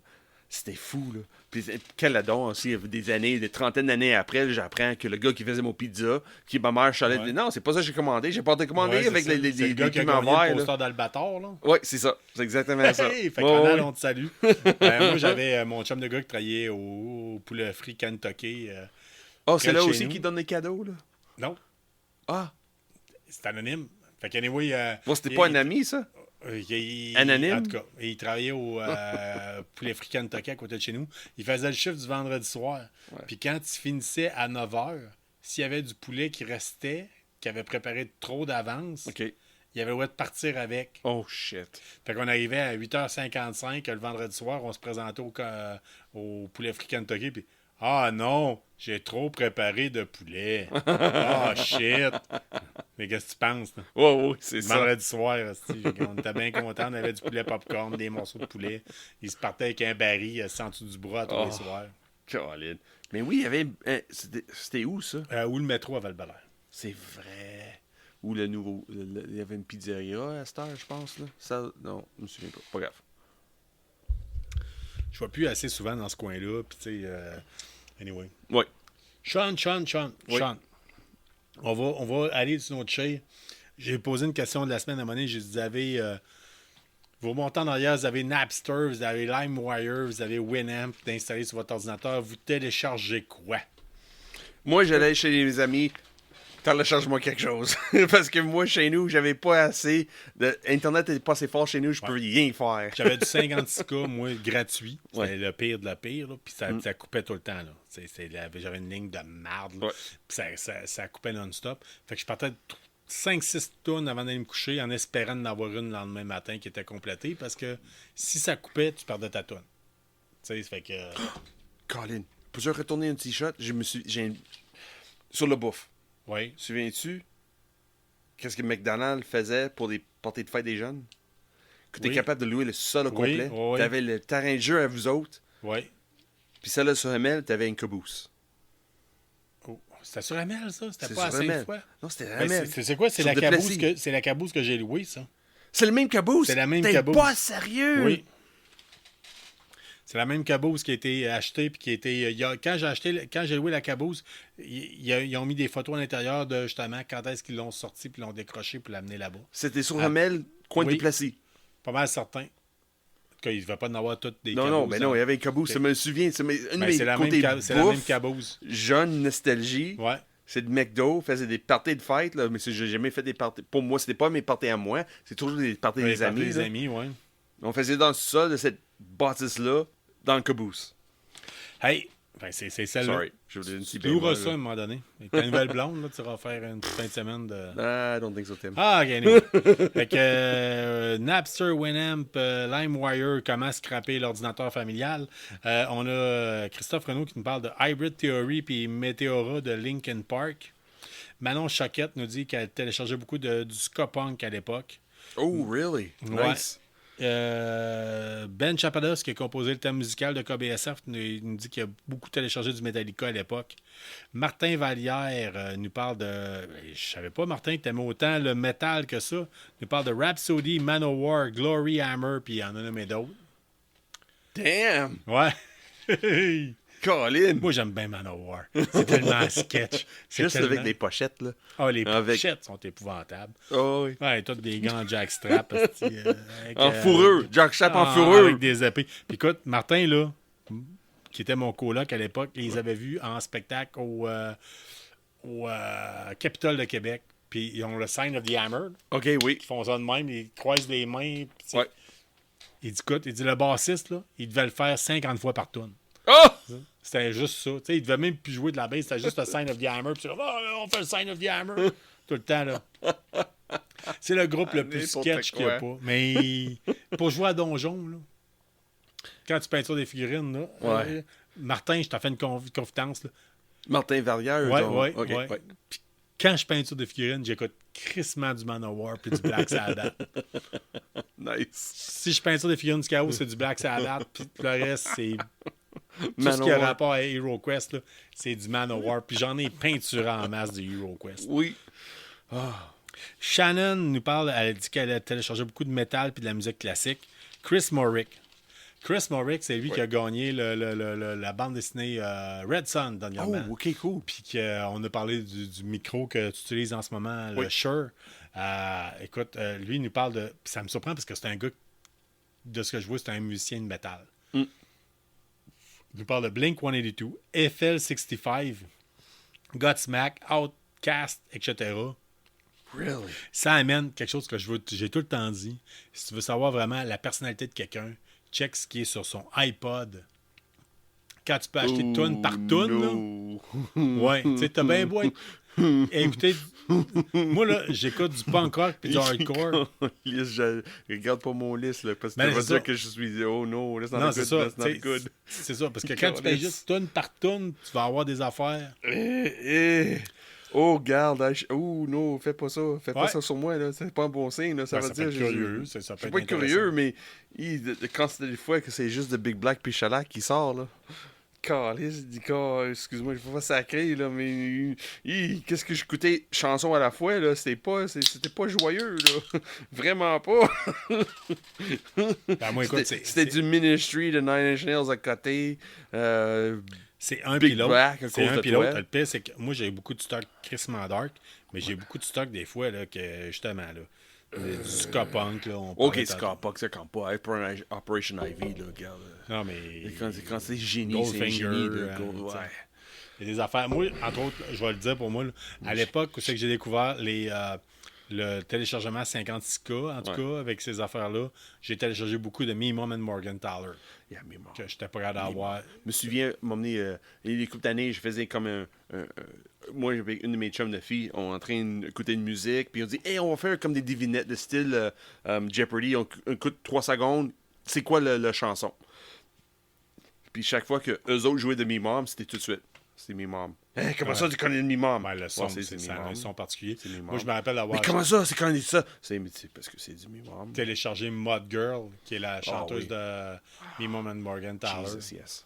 C'était fou, là. Puis quel adon aussi, des années, des trentaines d'années après, là, j'apprends que le gars qui faisait mon pizza, qui ma mère chalait, non, c'est pas ça que j'ai commandé. J'ai pas commandé avec les gars qui a gagné le poster d'Albator, là. Oui, c'est ça. C'est exactement ça. Fait qu'on on te salue. Moi, j'avais mon chum de gars qui travaillait au poulet frit Kentucky. C'est là aussi qui donne des cadeaux, là? Non. Ah. C'est anonyme. Fait qu'anyway... c'était pas un ami, ça? Anonyme? En tout cas, il travaillait au poulet frit Kentucky à côté de chez nous. Il faisait le chiffre du vendredi soir. Ouais. Puis quand il finissait à 9h, s'il y avait du poulet qui restait, qui avait préparé trop d'avance, il avait le droit de partir avec. Oh shit. Fait qu'on arrivait à 8h55 le vendredi soir, on se présentait au poulet frit Kentucky, puis ah non, j'ai trop préparé de poulet. Ah shit. Mais qu'est-ce que tu penses? Oui, c'est ça. Vendredi soir, on était bien contents. On avait du poulet popcorn, des morceaux de poulet. Il se partait avec un baril en dessous du bras tous les soirs. Caroline. Mais oui, il y avait... c'était où, ça? Où le métro à Val-Belair. C'est vrai. Où le nouveau... il y avait une pizzeria à cette heure, je pense. Là. Ça, non, je me souviens pas. Pas grave. Je ne vais plus assez souvent dans ce coin-là. Puis, tu sais... anyway. Oui. Sean. Oui. Sean. On va aller sur notre chaîne. J'ai posé une question de la semaine à un moment donné. Je vous avez vos montants derrière, vous avez Napster, vous avez LimeWire, vous avez Winamp d'installer sur votre ordinateur. Vous téléchargez quoi? Moi, j'allais chez mes amis Télécharge-moi quelque chose. Parce que moi, chez nous, j'avais pas assez. Internet n'était pas assez fort chez nous, je peux rien faire. J'avais du 56K, moi, gratuit. C'était Ouais. le pire de la pire, là, puis ça coupait tout le temps. Là. J'avais une ligne de marde, là, Ouais. puis ça coupait non-stop. Fait que je partais de 5-6 tonnes avant d'aller me coucher en espérant d'en avoir une le lendemain matin qui était complétée, parce que si ça coupait, tu perdais ta tonne. Tu sais, fait que... Colin, peux-tu retourner un petit shot? Sur le bouffe. Oui. Souviens-tu qu'est-ce que McDonald's faisait pour les parties de fête des jeunes? Que tu es Oui. capable de louer le sol au Oui, complet. oui. Tu avais le terrain de jeu à vous autres. Oui. Puis celle-là sur Hamel, tu avais une caboose. Oh. C'était sur Amel, ça? C'était C'est pas à sur Hamel. Sainte-Foy? Non, c'était Ben, Hamel. c'est quoi? C'est Sur la, Duplessis. c'est la caboose que j'ai louée, ça. C'est le même caboose? C'est la même T'es caboose. pas sérieux? Oui. C'est la même caboose qui a été achetée puis qui a été. Quand j'ai loué la caboose, ils ont mis des photos à l'intérieur de justement quand est-ce qu'ils l'ont sorti puis l'ont décroché pour l'amener là-bas. C'était sur Ah. Hamel, coin de Oui. Duplessis. Pas mal certain. En tout cas, il ne va pas en avoir toutes des Non, cabouses. non, mais non, il y avait une caboose. Ok. Ça me souvient. Ben, c'est la même caboose. Jeune nostalgie. Ouais. C'est de McDo, faisait des parties de fête, là, mais j'ai jamais fait des parties. Pour moi, c'était pas mes parties à moi, c'est toujours des parties Ouais, des amis. des là. amis, ouais. On faisait dans le sol de cette bâtisse-là, dans le caboose. Hey, ben, c'est celle-là. Sorry, je vous donne une petite Tu loueras bémol, ça à là. un moment donné. Avec ta nouvelle blonde, là, tu vas faire une petite fin de semaine de. Ah, I don't think so, Tim. Ah, ok, anyway. Fait que Napster, Winamp, LimeWire, comment scraper l'ordinateur familial. On a Christophe Renaud qui nous parle de Hybrid Theory puis Meteora de Linkin Park. Manon Choquette nous dit qu'elle téléchargeait beaucoup du ska punk à l'époque. Oh, really? Ouais. Nice. Ben Chapados, qui a composé le thème musical de KBSF, nous dit qu'il a beaucoup téléchargé du Metallica à l'époque. Martin Vallière nous parle de... Je savais pas, Martin, que t'aimais autant le métal que ça. Il nous parle de Rhapsody, Manowar, Glory Hammer, puis il y en a nommé d'autres. Damn! Ouais. Colin! Moi, j'aime bien Manowar. C'est tellement sketch. C'est Juste tellement... avec des pochettes, là. Ah, les Avec- pochettes sont épouvantables. Oh, oui. Ouais, tous des gants en jackstrap. En fourreux. Jack Chap en Ah, fourreux. avec des épées. Puis écoute, Martin, là, qui était mon coloc à l'époque, les avait vus en spectacle au Capitole de Québec. Puis ils ont le Sign of the Hammer. OK, oui. Ils font ça de même, ils croisent les mains. Puis, tu sais, Ouais. il dit, écoute, le bassiste, là, il devait le faire 50 fois par tune. Oh! C'était juste ça. Tu sais, il devait même plus jouer de la bass, c'était juste le Sign of the Hammer. Puis c'est comme, oh, on fait le Sign of the Hammer. Tout le temps, là. C'est le groupe le plus N'importe sketch qu'il n'y a quoi. pas. Mais pour jouer à Donjon, là, quand tu peintures des figurines, là, Ouais. Martin, je t'ai fait une confidence. Là. Martin Verrière. Ouais, donc. ouais, OK, ouais. ouais. Puis quand je peinture des figurines, j'écoute crissement du Manowar puis du Black Sabbath. Nice. Si je peinture des figurines du chaos, c'est du Black Sabbath. Puis le reste, c'est tout ce qui a Manowar. rapport à Hero Quest, là, c'est du Manowar. Puis j'en ai peinturé en masse du Hero Quest. Oui. Shannon nous parle, elle a dit qu'elle a téléchargé beaucoup de métal puis de la musique classique. Chris Morrick. Chris Morrick, c'est lui qui a gagné la bande dessinée Red Sun Oh, dernièrement. OK, cool. Puis qu'on a parlé du micro que tu utilises en ce moment, le Oui. Shure. Écoute, lui, il nous parle de... Puis ça me surprend parce que c'est un gars, de ce que je vois, c'est un musicien de métal. Mm. Il nous parle de Blink-182, FL65, Godsmack, Outcast, etc. Really? Ça amène quelque chose que j'ai tout le temps dit. Si tu veux savoir vraiment la personnalité de quelqu'un, check ce qui est sur son iPod. Quand tu peux acheter tune par tune, là. no. Ouais, tu sais, t'as bien beau être... Écoutez, moi, là, j'écoute du punk rock puis du hardcore. Liste, je regarde pas mon liste, là, parce que Ben, tu vas c'est dire ça. que je suis... Oh no, that's not Non, a c'est good, ça. that's not tu sais, good. C'est ça, parce que quand tu payes juste tune par tune, tu vas avoir des affaires. Oh, garde. Oh, non, fais pas ça. Fais pas Ouais. ça sur moi, là. C'est pas un bon signe, là. Ça Ben, veut ça peut dire... être curieux, ça Je peut suis être pas intéressant. curieux, mais quand c'est des fois que c'est juste de Big Black puis Shellac qui sort, là. Calice, dit excuse-moi, je vais pas sacrer, là, mais qu'est-ce que j'écoutais chanson à la fois, là, c'était pas joyeux, là. Vraiment pas. Ben, moi, écoute, C'était du Ministry de Nine Inch Nails à côté. C'est un Big pilote. Black à C'est cause un de pilote. toi. Le pire, c'est que moi, j'ai beaucoup de stock crissement dark, mais j'ai beaucoup de stock des fois, là, que justement, là, du ska punk, là. On Ok, parlait c'est tantôt. pas, ça compte pas. Operation Ivy, là, regarde. Non, mais... Quand c'est génie, c'est un Goldfinger, génie, là. tu sais. Ouais. Il y a des affaires. Moi, entre autres, je vais le dire pour moi, là, à l'époque où c'est que j'ai découvert le téléchargement 56K, en tout cas, avec ces affaires-là, j'ai téléchargé beaucoup de Me, Mom and Morgan Tyler. Yeah, me, mom. Que j'étais pas capable d'avoir. Je me souviens, m'emmener les coupes d'années, je faisais comme moi, avec une de mes chums de filles, on est en train d'écouter une musique, puis on dit, hey, on va faire comme des devinettes de style Jeopardy, on écoute 3 secondes, c'est quoi la chanson? Puis chaque fois que eux autres jouaient de Me Mom, c'était tout de suite. C'est Me Mom. Hey, comment ça, tu connais le Me Mom? Ben, le son, Ouais, c'est un son particulier. C'est Me Mom. Moi, je me rappelle d'avoir Mais comment ça, c'est quand on dit ça? C'est parce que c'est du Me Mom. téléchargé Mod Girl, qui est la chanteuse oui. de Me, Mom and Morgan Tyler. Jesus, yes.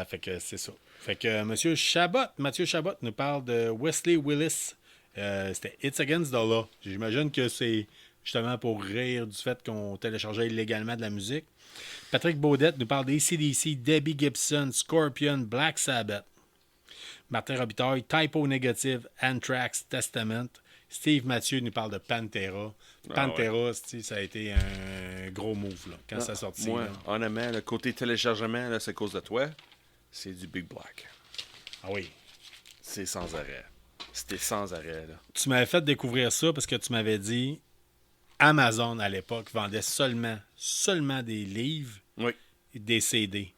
Fait que c'est ça. Fait que Mathieu Chabot nous parle de Wesley Willis. C'était It's Against the Law. J'imagine que c'est justement pour rire du fait qu'on téléchargeait illégalement de la musique. Patrick Baudette nous parle d'ACDC, Debbie Gibson, Scorpion, Black Sabbath. Martin Robitaille, Typo Negative, Anthrax, Testament. Steve Mathieu nous parle de Pantera. Pantera, ça a été un gros move là, quand ça sortit. Moi, là. honnêtement, le côté téléchargement, là, c'est à cause de toi. C'est du Big Black. Ah oui. C'est sans arrêt. C'était sans arrêt, là. Tu m'avais fait découvrir ça parce que tu m'avais dit Amazon, à l'époque, vendait seulement des livres Oui. et des CD.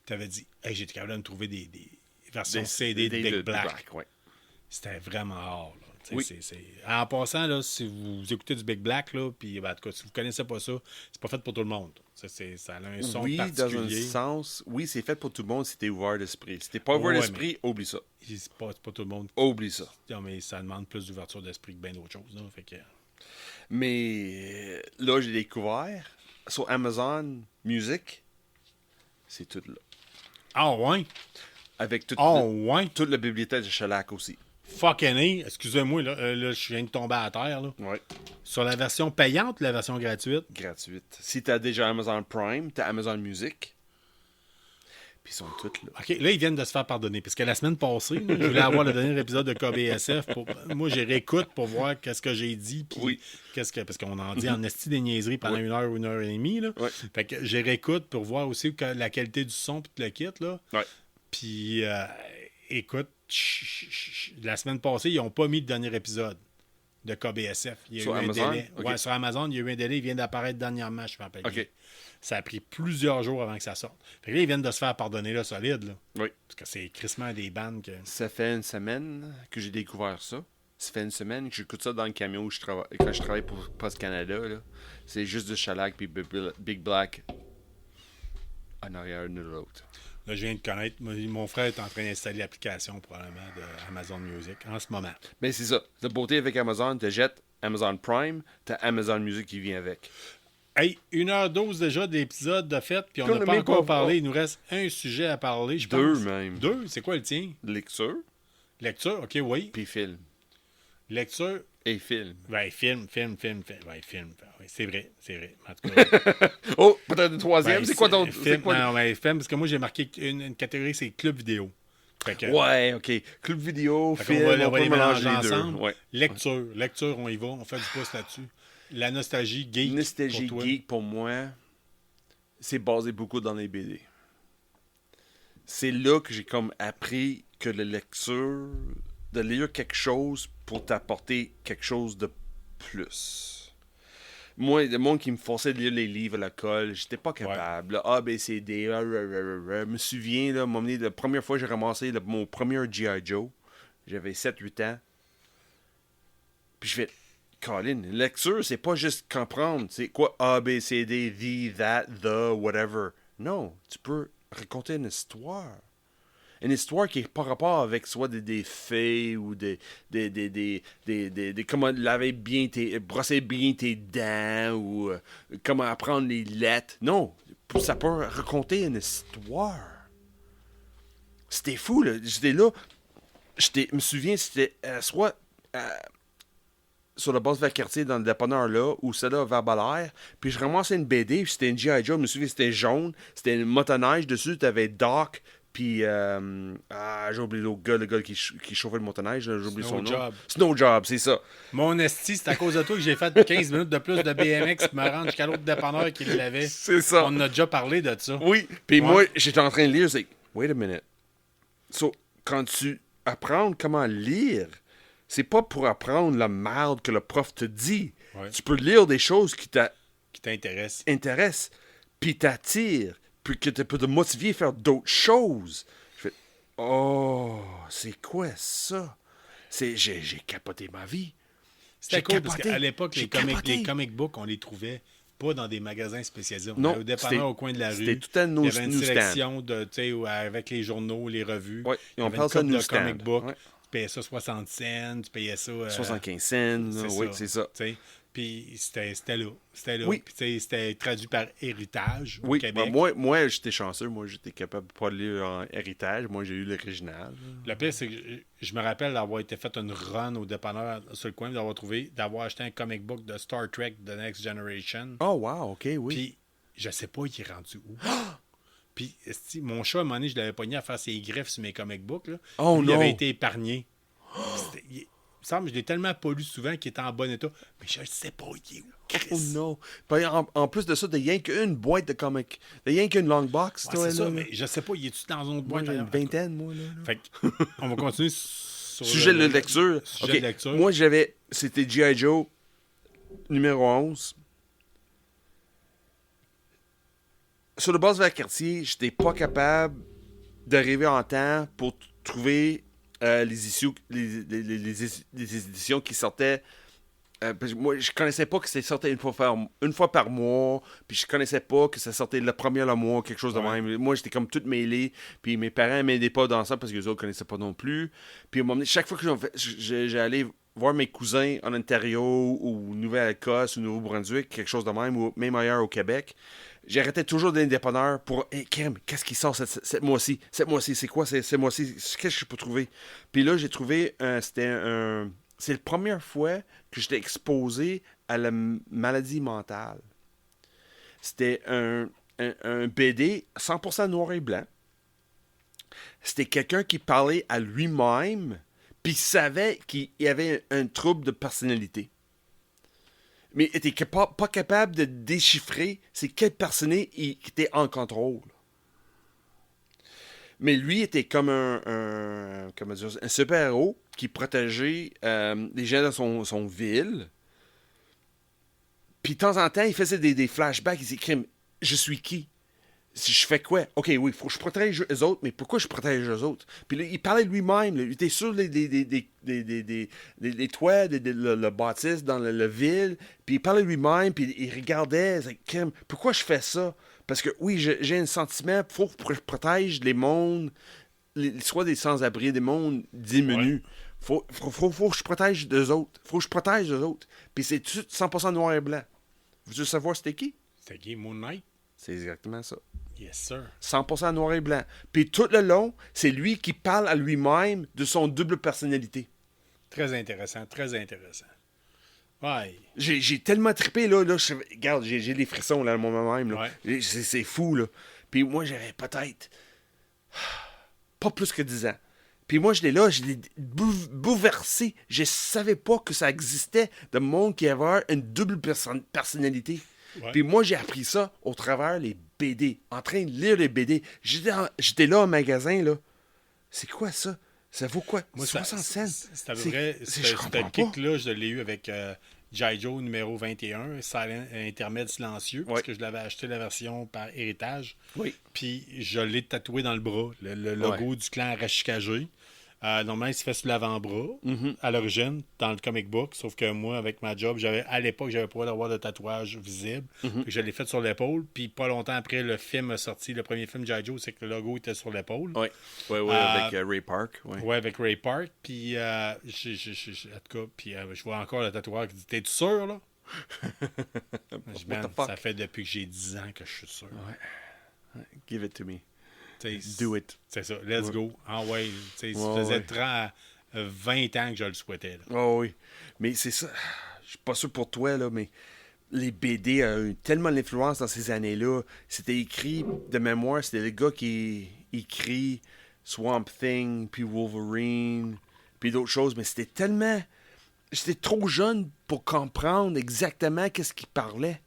Tu avais dit, hey, j'étais capable de me trouver des versions CD de Big Black. ouais. C'était vraiment rare. Là. Oui. En passant, là, si vous écoutez du Big Black, là, puis en tout cas, si vous ne connaissez pas ça, c'est pas fait pour tout le monde. Ça a un son Oui, particulier. dans un sens, oui, c'est fait pour tout le monde si t'es ouvert d'esprit. Si t'es pas ouvert d'esprit, oublie ça. C'est pas tout le monde. Oublie ça. Non, mais ça demande plus d'ouverture d'esprit que bien d'autres choses. Là, fait que... Mais là, j'ai découvert sur Amazon Music, c'est tout là. Ah ouais? Avec toute Ouais? toute la bibliothèque de Shellac aussi. Fucking A, excusez-moi, là, je viens de tomber à terre. Là. Ouais. Sur la version payante ou la version gratuite? Gratuite. Si t'as déjà Amazon Prime, t'as Amazon Music. Puis ils sont toutes là. OK, là, ils viennent de se faire pardonner. Parce que la semaine passée, là, je voulais avoir le dernier épisode de KBSF. Moi, j'ai réécoute pour voir qu'est-ce que j'ai dit. Puis Oui. parce qu'on en dit en esti des niaiseries pendant 1 heure ou 1 heure et demie. Là. Ouais. Fait que j'ai réécoute pour voir aussi la qualité du son puis le kit. Là. Ouais. Puis, écoute, la semaine passée, ils n'ont pas mis le dernier épisode de KBSF. Il y a Sur eu Amazon? un délai. Ok. Ouais, sur Amazon, il y a eu un délai. Il vient d'apparaître dernièrement, je me rappelle. OK. Ça a pris plusieurs jours avant que ça sorte. Fait que là, ils viennent de se faire pardonner là, solide. Là. Oui. Parce que c'est crissement des bandes que... Ça fait une semaine que j'ai découvert ça. Ça fait une semaine que j'écoute ça dans le camion où je travaille, quand je travaille pour Post Canada. Là. C'est juste du Shellac puis Big Black en arrière de l'autre. Là, je viens de connaître. Mon frère est en train d'installer l'application probablement de Amazon Music en ce moment. Mais c'est ça. La beauté avec Amazon, tu jettes Amazon Prime, t'as Amazon Music qui vient avec. Hey, 1h12 déjà d'épisode de fait, puis on Puis n'a pas encore parlé. Il nous reste un sujet à parler, je pense. Deux même. Deux? C'est quoi le tien? Lecture, Lecture? OK, oui. puis film. Lecture? Et film. Ben, film. Ouais, film. Ouais, c'est vrai. En tout cas... Oh, peut-être le troisième. ben, c'est quoi ton... Film, c'est quoi... non, mais film, parce que moi, j'ai marqué une catégorie, c'est club vidéo. Fait que, Ouais, OK. Club vidéo, fait film, qu'on va on peut les mélanger mélanger les deux. ensemble. Ouais. Lecture, on y va. On fait du pouce là-dessus. La nostalgie geek. Nostalgie pour toi. geek, pour moi, c'est basé beaucoup dans les BD. C'est là que j'ai comme appris que la lecture, de lire quelque chose pour t'apporter quelque chose de plus. Moi, le monde qui me forçait de lire les livres à l'école, j'étais pas capable. A, B, C, D, je me souviens, là, la première fois que j'ai ramassé mon premier G.I. Joe, j'avais 7-8 ans. Puis je fais... Colin, lecture, c'est pas juste comprendre. C'est quoi A, B, C, D, the, that, the, whatever. Non, tu peux raconter une histoire. Une histoire qui est par rapport avec soit des faits ou des comment laver bien brosser bien tes dents ou comment apprendre les lettres. Non, ça peut raconter une histoire. C'était fou, là. J'étais là. Je me souviens, c'était soit... sur le boss vers quartier dans le dépanneur là, ou celle-là vers Balaire, puis je ramassais une BD, puis c'était une G.I. Joe, je me souviens, c'était jaune, c'était une motoneige dessus, t'avais Doc, puis j'ai oublié le gars qui chauffait le motoneige, j'ai oublié son nom. Snow Job, c'est ça. Mon esti, c'est à cause de toi que j'ai fait 15 minutes de plus de BMX pour me rendre jusqu'à l'autre dépanneur qui l'avait. C'est ça. On en a déjà parlé de ça. Oui, puis moi, j'étais en train de lire, c'est wait a minute. So, quand tu apprends comment lire, c'est pas pour apprendre la merde que le prof te dit. Ouais. Tu peux lire des choses qui Qui t'intéresse. t'intéressent, puis t'attirent, puis que tu peux te motiver à faire d'autres choses. Je fais, oh, c'est quoi ça? J'ai capoté ma vie. C'était J'ai cool parce capoté. qu'à l'époque, J'ai les capoté. comic books, on les trouvait pas dans des magasins spécialisés. On Non, allait au dépanneur c'était- au coin de la rue. c'était tout à Il y nos avait une newsstands. sélection de, tu sais, avec les journaux, les revues. Ouais, Il y on avait parle une ça de couple de newsstand. comic books. Ouais. Tu payais ça 60 cents, tu payais ça... 75 cents, oui, c'est ça. tu sais. Puis c'était là. C'était là. Oui. Puis tu sais, c'était traduit par Héritage au Oui, Québec. moi j'étais chanceux. Moi, j'étais capable de pas lire en héritage. Moi, j'ai eu l'original. Le pire, c'est que je me rappelle d'avoir été fait une run au dépanneur sur le coin, d'avoir acheté un comic book de Star Trek The Next Generation. Oh, wow, OK, oui. Puis, je sais pas, il est rendu où. Puis, mon chat, à un moment donné, je l'avais pogné à faire ses griffes sur mes comic books. Là. Oh, Lui, non. il avait été épargné. Il me semble que je l'ai tellement pas lu souvent qu'il était en bon état. Mais je ne sais pas, il est où. Chris. Oh non. Puis en plus de ça, t'as rien qu'une boîte de comics. T'as rien qu'une long box, Ouais, toi, c'est là. ça, mais je sais pas, il est-tu dans une autre Moi, boîte? j'ai une ailleurs? vingtaine, moi, là. Fait que, on va continuer sur Sujet de lecture. Sujet OK. de lecture. Moi, c'était G.I. Joe, numéro 11. Sur le base vers quartier, j'étais pas capable d'arriver en temps pour trouver les éditions qui sortaient. Parce que moi, je connaissais pas que ça sortait une fois par mois, puis je connaissais pas que ça sortait le premier le mois, quelque chose de Ouais. même. Moi, j'étais comme tout mêlé, puis mes parents m'aidaient pas dans ça parce que les autres connaissaient pas non plus. Puis à un moment donné, chaque fois que j'allais voir mes cousins en Ontario ou Nouvelle-Écosse ou Nouveau-Brunswick, quelque chose de même, ou même ailleurs au Québec, j'arrêtais toujours d'un dépanneur pour hey, Kim, qu'est-ce qui sort cette mois-ci? Cette mois-ci, c'est quoi cette mois-ci? Qu'est-ce que je peux trouver? Puis là, j'ai trouvé c'est la première fois que j'étais exposé à la maladie mentale. C'était un BD 100% noir et blanc. C'était quelqu'un qui parlait à lui-même, puis il savait qu'il y avait un trouble de personnalité. Mais il était pas capable de déchiffrer c'est quelle personne qui était en contrôle. Mais lui était comme un super-héros qui protégeait les gens dans son ville. Puis de temps en temps, il faisait des flashbacks. Il disait, je suis qui? Si je fais quoi? OK, oui, il faut que je protège eux autres, mais pourquoi je protège eux autres? Puis là, il parlait de lui-même. Là. Il était sur les toits de la bâtisse dans la ville. Puis il parlait de lui-même, puis il regardait. Il disait, pourquoi je fais ça? Parce que oui, j'ai un sentiment, il faut que je protège les mondes, soit des sans-abri, des mondes diminués. Ouais. Faut que je protège d'eux autres. Faut que je protège d'eux autres. Puis c'est tout 100% noir et blanc. Veux-tu savoir c'était qui? C'était qui, Moon Knight? C'est exactement ça. Yes, sir. 100% noir et blanc. Puis tout le long, c'est lui qui parle à lui-même de son double personnalité. Très intéressant, très intéressant. Ouais. J'ai tellement trippé, là regarde, j'ai des frissons, là, à moi-même, là. Ouais. C'est fou, là. Puis moi, j'avais peut-être pas plus que 10 ans. Puis moi, je l'ai bouleversé. Je savais pas que ça existait de monde qui avait une double personnalité. Ouais. Puis moi, j'ai appris ça au travers les BD, en train de lire les BD. J'étais là au magasin, là. C'est quoi ça? Ça vaut quoi? Moi, 60 cents? C'est à peu près... Ce kick-là, je l'ai eu avec G.I. Joe numéro 21, Intermède silencieux, parce que je l'avais acheté la version par héritage. Oui. Puis je l'ai tatoué dans le bras, le logo du clan Arashikage. Normalement, il se fait sur l'avant-bras, à l'origine, dans le comic book. Sauf que moi, avec ma job, à l'époque, j'avais pas le droit d'avoir de tatouage visible. Je l'ai fait sur l'épaule. Puis pas longtemps après, le film a sorti. Le premier film G.I. Joe, c'est que le logo était sur l'épaule. Oui, avec Ray Park. Oui, avec Ray Park. Puis, en tout cas, puis, je vois encore le tatoueur qui dit « T'es-tu sûr, là? » Ça fait depuis que j'ai 10 ans que je suis sûr. Ouais. Give it to me. Do it. C'est ça. Let's go. Ah ouais. Ça faisait 20 ans que je le souhaitais. Oh oui. Mais c'est ça. Je suis pas sûr pour toi, là, mais les BD ont eu tellement d'influence dans ces années-là. C'était écrit de mémoire. C'était le gars qui écrit Swamp Thing, puis Wolverine, puis d'autres choses. Mais c'était tellement... J'étais trop jeune pour comprendre exactement qu'est-ce qu'il parlait.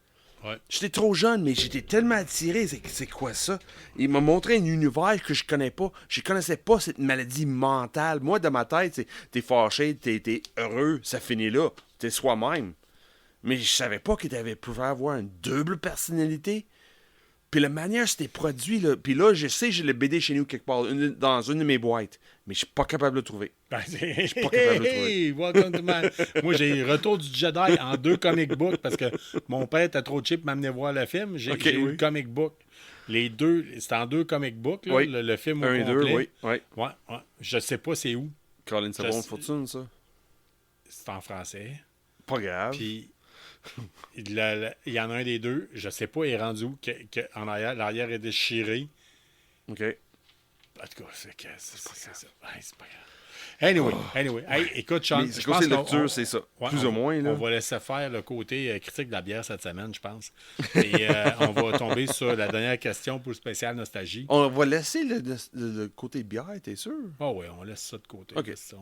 Ouais. J'étais trop jeune, mais j'étais tellement attiré. C'est quoi ça? Il m'a montré un univers que je connais pas. Je connaissais pas cette maladie mentale. Moi, dans ma tête, t'es fâché, t'es heureux, ça finit là. T'es soi-même. Mais je savais pas que t'avais pu avoir une double personnalité. Puis la manière c'était produit, là. Puis là, je sais, j'ai le BD chez nous quelque part, dans une de mes boîtes. Mais je suis pas capable de le trouver. Ben, Je suis pas capable de le trouver. hey, welcome to Moi, j'ai Retour du Jedi en 2 comic books parce que mon père était trop cheap pour m'amener voir le film. J'ai eu le comic book. Les deux, c'est en 2 comic books, là, Oui. le film au 1 et 2, complet. oui. Ouais. Je sais pas c'est où. Colin, ça vaut une fortune, ça. C'est en français. Pas grave. Puis, il y en a un des deux, je sais pas, il est rendu où, en arrière, l'arrière est déchiré. OK. En tout cas, c'est pas ça. Ouais, c'est pas grave. Anyway. Hey, écoute, Sean, Mais je côté pense lecture, c'est ça. Plus ou moins, là. On va laisser faire le côté critique de la bière cette semaine, je pense. Et on va tomber sur la dernière question pour le spécial nostalgie. On va laisser le côté bière, t'es sûr? Oh oui, on laisse ça de côté. OK. C'est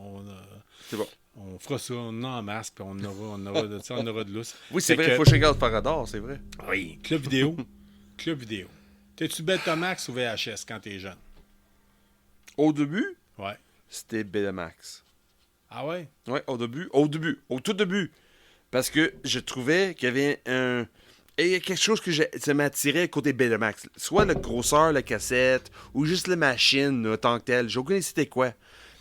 bon. On fera ça, on en masse, puis on aura de lousse. Oui, c'est vrai, il faut que je regarde Parador, c'est vrai. Oui. Club vidéo. T'es-tu Betamax ou VHS quand t'es jeune? Au début, Ouais. c'était Betamax. Ah ouais? Ouais, au tout début. Parce que je trouvais qu'il y avait il y a quelque chose que ça m'attirait côté Betamax. Soit la grosseur, la cassette, ou juste la machine, là, tant que telle. J'ai aucune idée c'était quoi.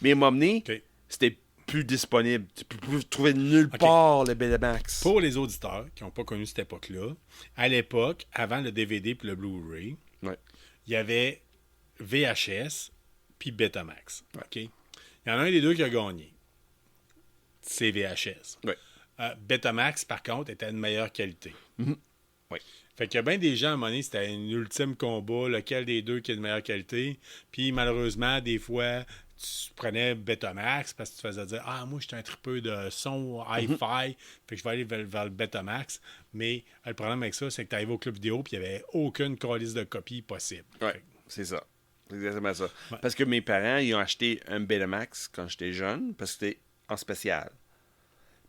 Mais à un moment donné, c'était plus disponible. Tu peux plus trouver nulle part le Betamax. Pour les auditeurs qui n'ont pas connu cette époque-là, à l'époque, avant le DVD et le Blu-ray, il y avait VHS puis Betamax. OK? Il y en a un des deux qui a gagné. C'est VHS. Ouais. Betamax, par contre, était de meilleure qualité. Mm-hmm. Oui. Fait qu'il y a bien des gens, à un moment donné, c'était un ultime combat, lequel des deux qui est de meilleure qualité. Puis malheureusement, des fois, tu prenais Betamax parce que tu faisais dire « Ah, moi, je suis un tripeux de son hi-fi, fait que je vais aller vers le Betamax. » Mais le problème avec ça, c'est que tu arrives au club vidéo puis il n'y avait aucune calice de copie possible. Oui, c'est ça. C'est exactement ça. Ouais. Parce que mes parents, ils ont acheté un Betamax quand j'étais jeune, parce que c'était en spécial.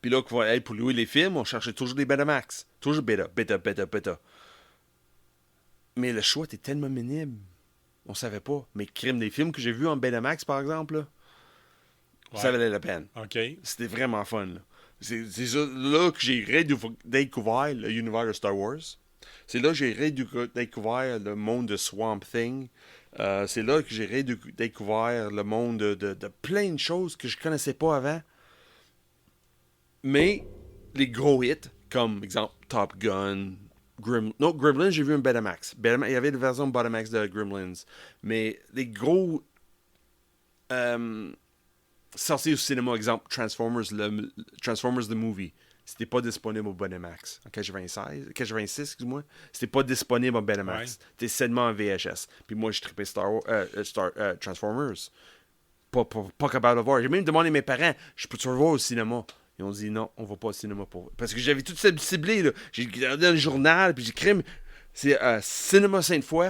Puis là, pour louer les films, on cherchait toujours des Betamax. Toujours bêta. Mais le choix était tellement minime. On savait pas. Mais crime des films que j'ai vus en Betamax, par exemple, là, ça valait la peine. OK. C'était vraiment fun. Là. C'est ça là que j'ai redécouvert l'univers de Star Wars. C'est là que j'ai redécouvert le monde de Swamp Thing. C'est là que j'ai redécouvert le monde de plein de choses que je connaissais pas avant. Mais les gros hits, comme exemple Top Gun, Gremlins, j'ai vu un Betamax. Il y avait une version Betamax de Gremlins. Mais les gros sortis au cinéma, exemple Transformers the Movie, c'était pas disponible au Betamax. En 86, excuse-moi, c'était pas disponible au Betamax. C'était seulement en VHS. Puis moi, je trippais Transformers. Pas capable de voir. J'ai même demandé à mes parents, je peux-tu revoir au cinéma? Ils ont dit non, on va pas au cinéma pour. Parce que j'avais tout ciblé, là. J'ai regardé dans le journal, puis j'ai écrit, c'est Cinéma Sainte-Foy.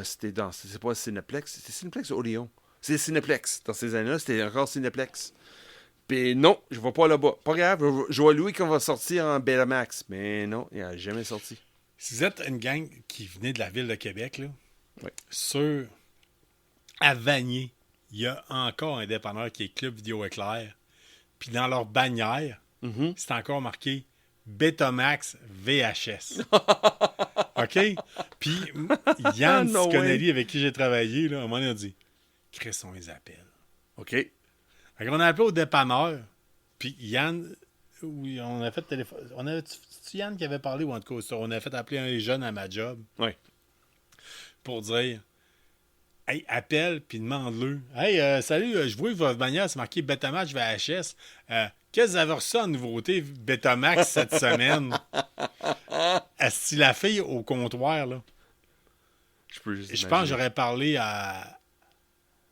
C'est pas Cineplex, c'était Cineplex ou Odeon? C'est Cineplex. Dans ces années-là, c'était encore Cineplex. Puis non, je vais pas là-bas. Pas grave, je vois Louis qu'on va sortir en Betamax. Mais non, il n'a jamais sorti. Si vous êtes une gang qui venait de la ville de Québec, là, à Vanier, il y a encore un dépanneur qui est Club Vidéo Éclair. Puis dans leur bannière, c'est encore marqué Betamax VHS. OK? Puis Yann Sconelli, avec qui j'ai travaillé, là, à un moment donné, a dit Chris, on les appelle. OK. Fait qu'on a appelé au dépanneur. Puis Yann, oui, on a fait téléphone. C'est Yann qui avait parlé, ou en tout cas, on a fait appeler un jeune à ma job. Oui. Pour dire hey, appelle puis demande-le. Hey, salut, je vois que votre bannière, c'est marqué Betamax VHS. Qu'est-ce que vous avez reçu en nouveauté Betamax cette semaine? Est-ce que la fille au comptoir, là? Je pense que j'aurais parlé à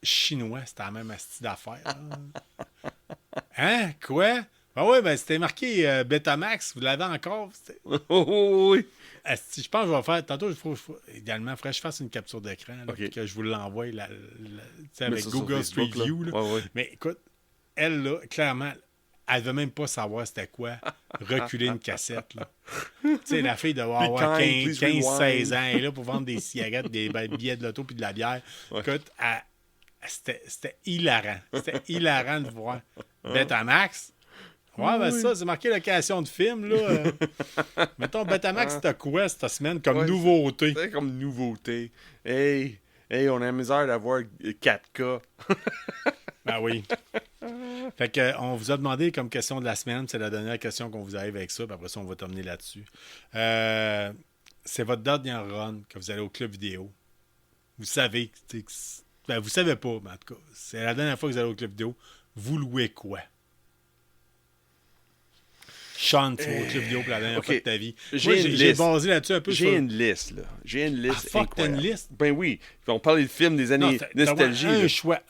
chinois, c'était la même astuce d'affaires. Hein? Quoi? Ah oui, ben c'était marqué Betamax, vous l'avez encore? Oui. Je pense que je vais faire. Tantôt, idéalement, il faudrait que je fasse une capture d'écran, que je vous l'envoie avec Google Street View. Là. Ouais. Mais écoute, elle, là, clairement, elle veut même pas savoir c'était quoi reculer une cassette. Tu sais, la fille doit avoir 15-16 ans, elle est là pour vendre des cigarettes, des billets de l'auto puis de la bière. Ouais. Écoute, c'était hilarant. C'était hilarant de voir. Betamax. Ouais, ben ça, c'est marqué location de film, là. Mettons, Betamax, c'était quoi cette semaine comme nouveauté? C'est comme nouveauté. Hey, on a la misère d'avoir 4K. Ben oui. Fait que, on vous a demandé comme question de la semaine, c'est la dernière question qu'on vous arrive avec ça, puis après ça, on va terminer là-dessus. C'est votre dernière run que vous allez au club vidéo. Vous savez, ben, vous savez pas, mais en tout cas, c'est la dernière fois que vous allez au club vidéo. Vous louez quoi? Sean, tu vas au club vidéo pour la dernière fois de ta vie. J'ai basé là-dessus un peu sur... J'ai une liste, là. J'ai une liste fuck, t'as une liste? Ben oui. On parle de films des années nostalgie. Un choix.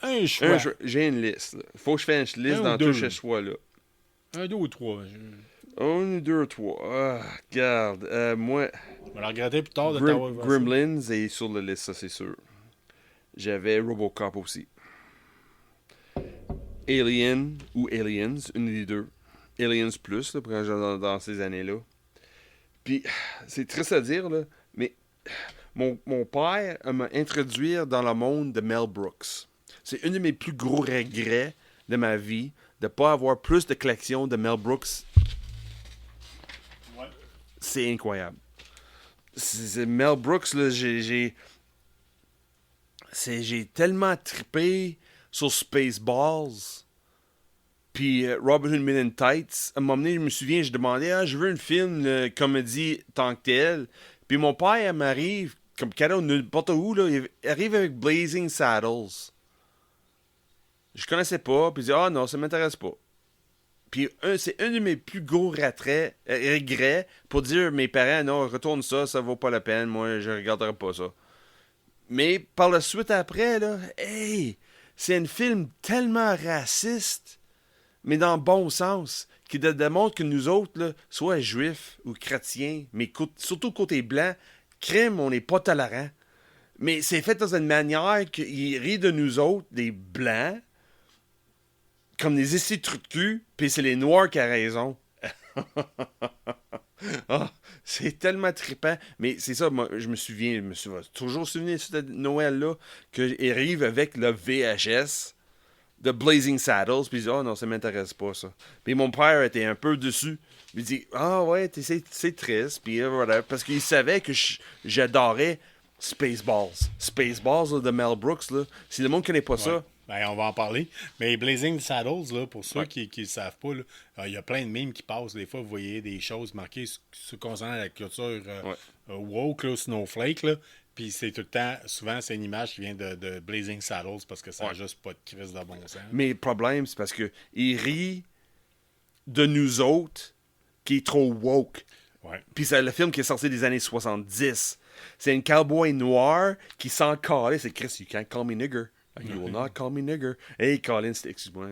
J'ai une liste, là. Faut que je fasse une liste dans tout ce choix-là. 1, 2 ou 3. 1, 2, 3. Ah, regarde. Moi... On va le regretter plus tard de t'avoir vu. Gremlins est sur la liste, ça c'est sûr. J'avais Robocop aussi. Alien ou Aliens, une des deux. Aliens Plus, là, dans ces années-là. Puis, c'est triste à dire, là, mais mon père m'a introduit dans le monde de Mel Brooks. C'est un de mes plus gros regrets de ma vie, de ne pas avoir plus de collections de Mel Brooks. Ouais. C'est incroyable. C'est Mel Brooks, là, j'ai tellement trippé sur Spaceballs. Puis Robin Hood Men in Tights. À un moment donné, je me souviens, je demandais, je veux un film de comédie tant que tel. Puis mon père m'arrive, comme cadeau n'importe où, là, il arrive avec Blazing Saddles. Je connaissais pas, puis il dit, non, ça m'intéresse pas. Puis c'est un de mes plus gros regrets pour dire à mes parents, non, retourne ça, ça vaut pas la peine, moi, je regarderai pas ça. Mais par la suite après, là, hey, c'est un film tellement raciste, mais dans le bon sens, qui démontre que nous autres, là, soit juifs ou chrétiens, mais surtout côté blanc, crime, on n'est pas tolérant. Mais c'est fait dans une manière qu'il rit de nous autres, des blancs, comme des essais de cul, puis c'est les noirs qui ont raison. C'est tellement trippant. Mais c'est ça, moi, je me suis toujours souvenu de cette Noël-là, qu'il arrive avec le VHS de Blazing Saddles, puis il dit, non, ça m'intéresse pas, ça. Puis mon père était un peu dessus. Il dit, ouais, c'est triste, puis voilà, parce qu'il savait que j'adorais Spaceballs. Spaceballs là, de Mel Brooks, là. Si le monde connaît pas ça... Ben, on va en parler. Mais Blazing Saddles, là, pour ceux qui ne savent pas, il y a plein de mimes qui passent. Des fois, vous voyez des choses marquées concernant la culture woke, là, Snowflake, là. Puis c'est tout le temps, souvent, c'est une image qui vient de Blazing Saddles parce que ça n'a juste pas de crise de bon sens. Mais le problème, c'est parce que il rit de nous autres qui est trop woke. Ouais. Puis c'est le film qui est sorti des années 70. C'est un cowboy noir qui s'en calait. C'est Chris, you can't call me nigger. You will not call me nigger. Hey, Colin, excuse-moi,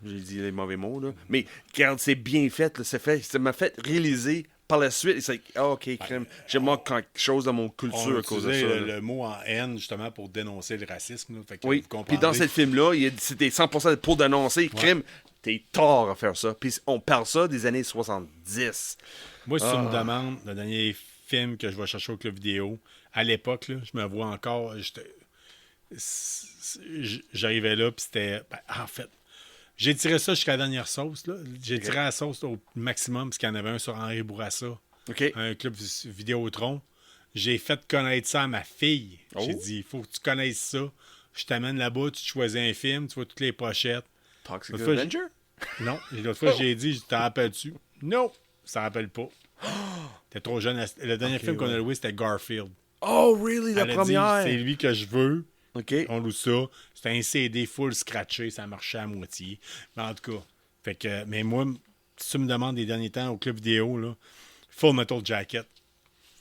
j'ai dit les mauvais mots, là. Mais, regarde, c'est bien fait, là, ça m'a fait réaliser par la suite. C'est OK, crème, j'ai manqué quelque chose dans mon culture à cause de ça. Le mot en haine, justement, pour dénoncer le racisme. Là, fait que oui, puis dans ce film-là, c'était 100% pour dénoncer. Crème, t'es tort à faire ça. Puis on parle ça des années 70. Moi, si tu me demandes le dernier film que je vais chercher au club vidéo, à l'époque, là, je me vois encore... J'arrivais là, puis c'était... en fait, j'ai tiré ça jusqu'à la dernière sauce. Là. J'ai tiré la sauce au maximum, parce qu'il y en avait un sur Henri Bourassa, un club Vidéotron. J'ai fait connaître ça à ma fille. J'ai dit, il faut que tu connaisses ça. Je t'amène là-bas, tu choisis un film, tu vois toutes les pochettes. Toxic Avenger? Non. L'autre fois, j'ai dit, t'en rappelles-tu? Non, ça ne rappelle pas. T'es trop jeune. Le dernier film qu'on a loué, c'était Garfield. Oh, really? La première? C'est lui que je veux. Okay. On loue ça. C'était un CD full scratché, ça marchait à moitié. Mais en tout cas, fait que, mais moi, si tu me demandes des derniers temps au club vidéo, là, Full Metal Jacket,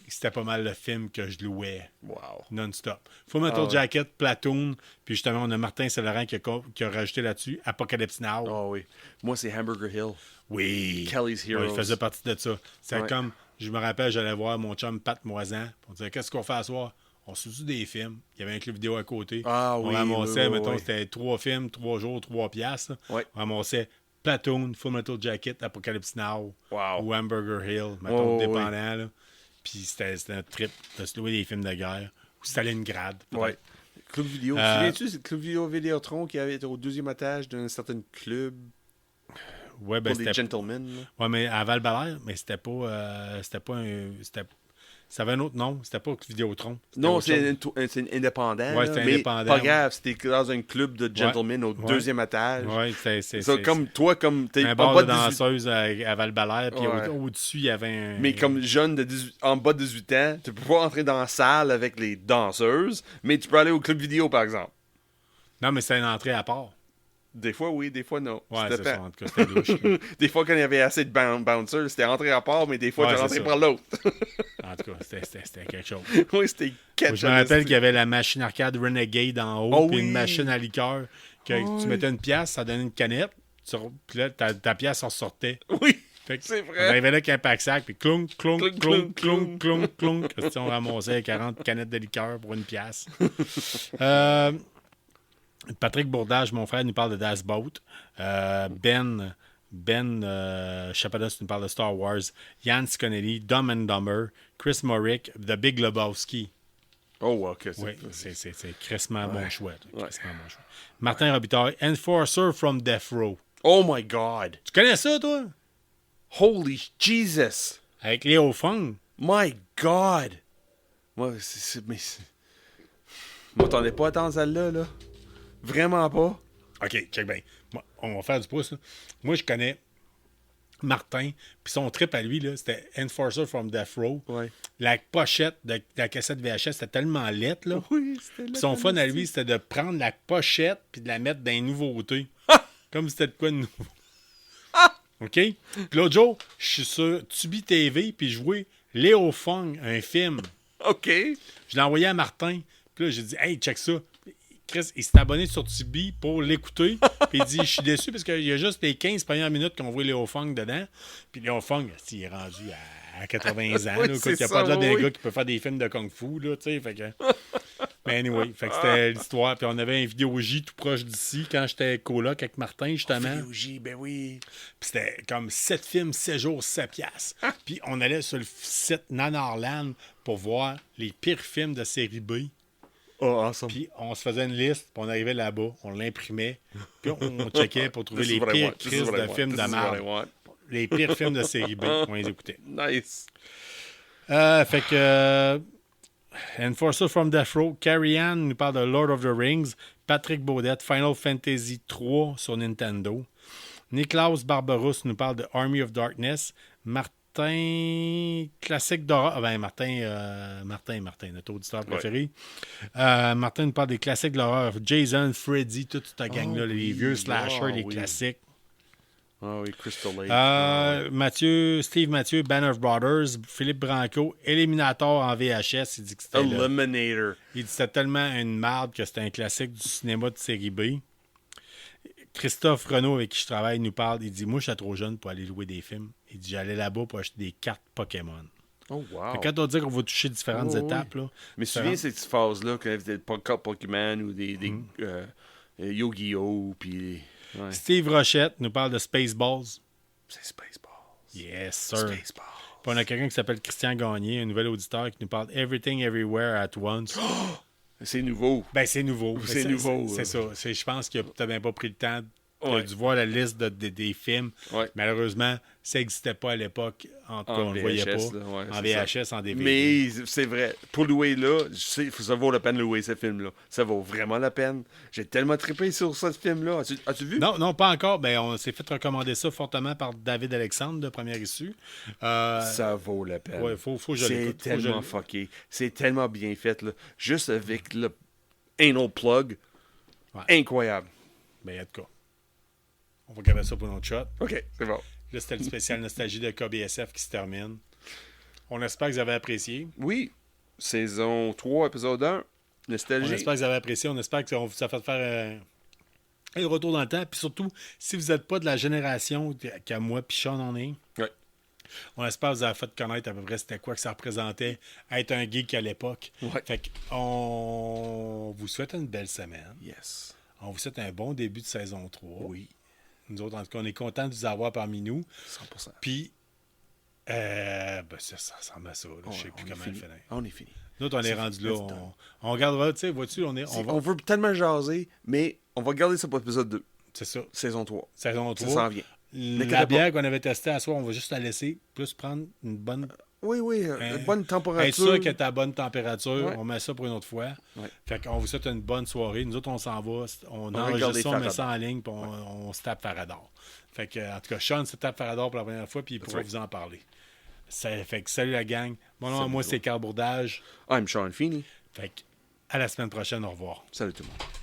c'était pas mal le film que je louais. Wow. Non-stop. Full Metal Jacket, Platoon, puis justement, on a Martin Saint-Laurent qui a rajouté là-dessus Apocalypse Now. Oh oui. Moi, c'est Hamburger Hill. Oui. Kelly's Heroes. Il faisait partie de ça. C'est comme, je me rappelle, j'allais voir mon chum Pat Moisan. On disait, qu'est-ce qu'on fait à soir? On se dit des films. Il y avait un club vidéo à côté. Ah, on ramassait, mettons, c'était 3 films, 3 jours, 3 piastres. Ouais. On ramassait Platoon, Full Metal Jacket, Apocalypse Now Wow. ou Hamburger Hill, mettons, Oh, dépendant. Là. Puis c'était un trip de se louer des films de guerre. Ou Stalingrad. peut-être. Ouais. Club vidéo. Souviens-tu, c'est le club vidéo Vidéotron qui avait été au 2e étage d'un certain club Ouais, ben pour des gentlemen? Là? Ouais, mais à Val-Belair, mais c'était pas un. Ça avait un autre nom. C'était pas Vidéotron. C'était Non, autre chose. c'est indépendant. Ouais, là, c'était mais indépendant, pas ouais. grave, c'était dans un club de gentlemen au Ouais. 2e étage. Ouais, Ça, comme toi, comme t'es un en bar bas de de 18 danseuse à Val-Belair, puis Ouais. au-dessus, il y avait un. Mais comme jeune en bas de 18 ans, tu peux pas entrer dans la salle avec les danseuses, mais tu peux aller au club vidéo, par exemple. Non, mais c'était une entrée à part. Des fois, oui, des fois, non. Ouais, Ça c'est dépend. ça. En tout cas, c'était louche. Des fois, quand il y avait assez de bouncers, c'était entré à part, mais des fois, Ouais, tu c'est rentrais ça. par l'autre. En tout cas, c'était quelque chose. Oui, c'était Moi, quatre. je me rappelle qu'il y avait la machine arcade Renegade en haut, Oh puis oui. une machine à liqueur. Que Oh tu oui. mettais une pièce, ça donnait une canette. Puis là, ta pièce en sortait. Oui, Fait que c'est on vrai. arrivait là avec un pack-sac, puis clunk, clunk, Clunk, clunk, clunk, clunk, clunk, clunk. Parce qu'on ramassait 40 canettes de liqueur pour une pièce. Patrick Bourdage, mon frère, nous parle de Das Boat. Ben Chapados nous parle de Star Wars. Yann Sconelli, Dumb and Dumber. Chris Morrick, The Big Lebowski. Oh, ok. Oui, c'est crissement bon choix. Ouais. Crissement bon choix. Martin Robitaille, Enforcer from Death Row. Oh my God. Tu connais ça, toi? Holy Jesus. Avec Léo Fung. My God. Moi, je m'attendais pas à attendre celle-là, là. Vraiment pas. OK, check bien. Moi, on va faire du pouce. Là. Moi, je connais Martin, puis son trip à lui, là, c'était Enforcer from Death Row. Ouais. La pochette de la cassette VHS, c'était tellement laite, là. Oui, c'était Puis là. son fun à lui, c'était de prendre la pochette puis de la mettre dans les nouveautés. Comme si c'était de quoi de nouveau. OK? Puis l'autre jour, je suis sur Tubi TV, puis je jouais Léo Fung, un film. OK. Je l'ai envoyé à Martin. Puis là, j'ai dit, hey, check ça. Chris, il s'est abonné sur Tubi pour l'écouter. Puis il dit, je suis déçu parce qu'il y a juste les 15 premières minutes qu'on voit Léo Fung dedans. Puis Léo Fung, il est rendu à 80 ans. Oui, Là, il c'est n'y a ça, pas de là d'un oui. gars qui peut faire des films de Kung Fu. Là, tu sais, fait que... Mais anyway, fait que c'était l'histoire. Puis on avait un vidéo J tout proche d'ici quand j'étais coloc avec Martin, justement. VOJ, ben oui. Puis c'était comme 7 films, 7 jours, 7 piastres. Puis on allait sur le site Nanarland pour voir les pires films de série B. Oh, awesome. Puis on se faisait une liste, puis on arrivait là-bas, on l'imprimait, puis on checkait pour trouver les pires crises de films de merde. Les pires films de série B, on les écoutait. Nice. Fait que Enforcer from Death Row, Carrie Ann nous parle de Lord of the Rings, Patrick Baudette, Final Fantasy 3 sur Nintendo. Niklaus Barbarousse nous parle de Army of Darkness. Martin, classique d'horreur. Ah ben, Martin, notre auditeur préféré. Martin nous parle des classiques de l'horreur. Jason, Freddy, toute cette gang-là, les oui. vieux slashers, les Oui. classiques. Ah oui, Crystal Lake. Steve Mathieu, Band of Brothers, Philippe Branco, Eliminator en VHS. Il dit que c'était Eliminator. il dit que c'était tellement une marde que c'était un classique du cinéma de série B. Christophe Renaud, avec qui je travaille, nous parle. Il dit, moi, je suis trop jeune pour aller louer des films. Il dit, j'allais là-bas pour acheter des cartes Pokémon. Oh, wow. Fait que quand on dit qu'on va toucher différentes étapes, là, Mais souviens cette phase-là, quand il y avait des Pokémon ou des Yu-Gi-Oh! Puis. Ouais. Steve Rochette nous parle de Spaceballs. C'est Spaceballs. Yes, sir. Spaceballs. Puis on a quelqu'un qui s'appelle Christian Gagné, un nouvel auditeur qui nous parle Everything Everywhere at Once. C'est nouveau. Ben, c'est nouveau. C'est nouveau. C'est ça. Je pense qu'il n'a même pas pris le temps. Il Ouais. a dû voir la liste des films. Ouais. Malheureusement, ça n'existait pas à l'époque. En tout cas, on ne le voyait pas. VHS, là, ouais, en c'est VHS, en DVD. Mais c'est vrai. Pour louer là, ça vaut la peine de louer ce film-là. Ça vaut vraiment la peine. J'ai tellement trippé sur ce film-là. As-tu vu? Non, pas encore. Ben, on s'est fait recommander ça fortement par David Alexandre de Première Issue. Ça vaut la peine. Ouais, faut que je C'est l'écoute. Faut que je tellement l'écoute. fucké. C'est tellement bien fait. Là. Juste avec le anal plug. Ouais. Incroyable. Ben, en tout cas, on va garder ça pour notre shot. OK, c'est bon. Là, c'était le spécial nostalgie de KBSF qui se termine. On espère que vous avez apprécié. Oui. Saison 3, épisode 1. On Nostalgie. espère que vous avez apprécié. On espère que ça vous a fait faire un retour dans le temps. Puis surtout, si vous n'êtes pas de la génération qu'à moi puis Sean on est, Ouais. on espère que vous avez fait connaître à peu près c'était quoi que ça représentait être un geek à l'époque. Ouais. Fait qu'on vous souhaite une belle semaine. Yes. On vous souhaite un bon début de saison 3. Oui. Nous autres, en tout cas, on est contents de vous avoir parmi nous. 100%. Puis, ça ressemble à ça. Je ne sais plus comment le finir. On est fini. Nous autres, on est rendu là. On regardera, tu sais, vois-tu, on veut tellement jaser, mais on va garder ça pour l'épisode 2. C'est ça. Saison 3. Saison 3. Ça s'en vient. La bière qu'on avait testée à soir, on va juste la laisser, plus prendre une bonne... Oui, une bonne température. Être sûr que tu as bonne température. Ouais. On met ça pour une autre fois. Ouais. Fait qu'on vous souhaite une bonne soirée. Nous autres, on s'en va. On enregistre ça, on met ça en ligne, puis on se tape Farador. Fait que, en tout cas, Sean se tape Farador pour la première fois, puis il pourra vous en parler. Fait que salut la gang. Mon nom à moi, c'est Carl Bourdage. I'm Sean Feeney. Fait que, à la semaine prochaine. Au revoir. Salut tout le monde.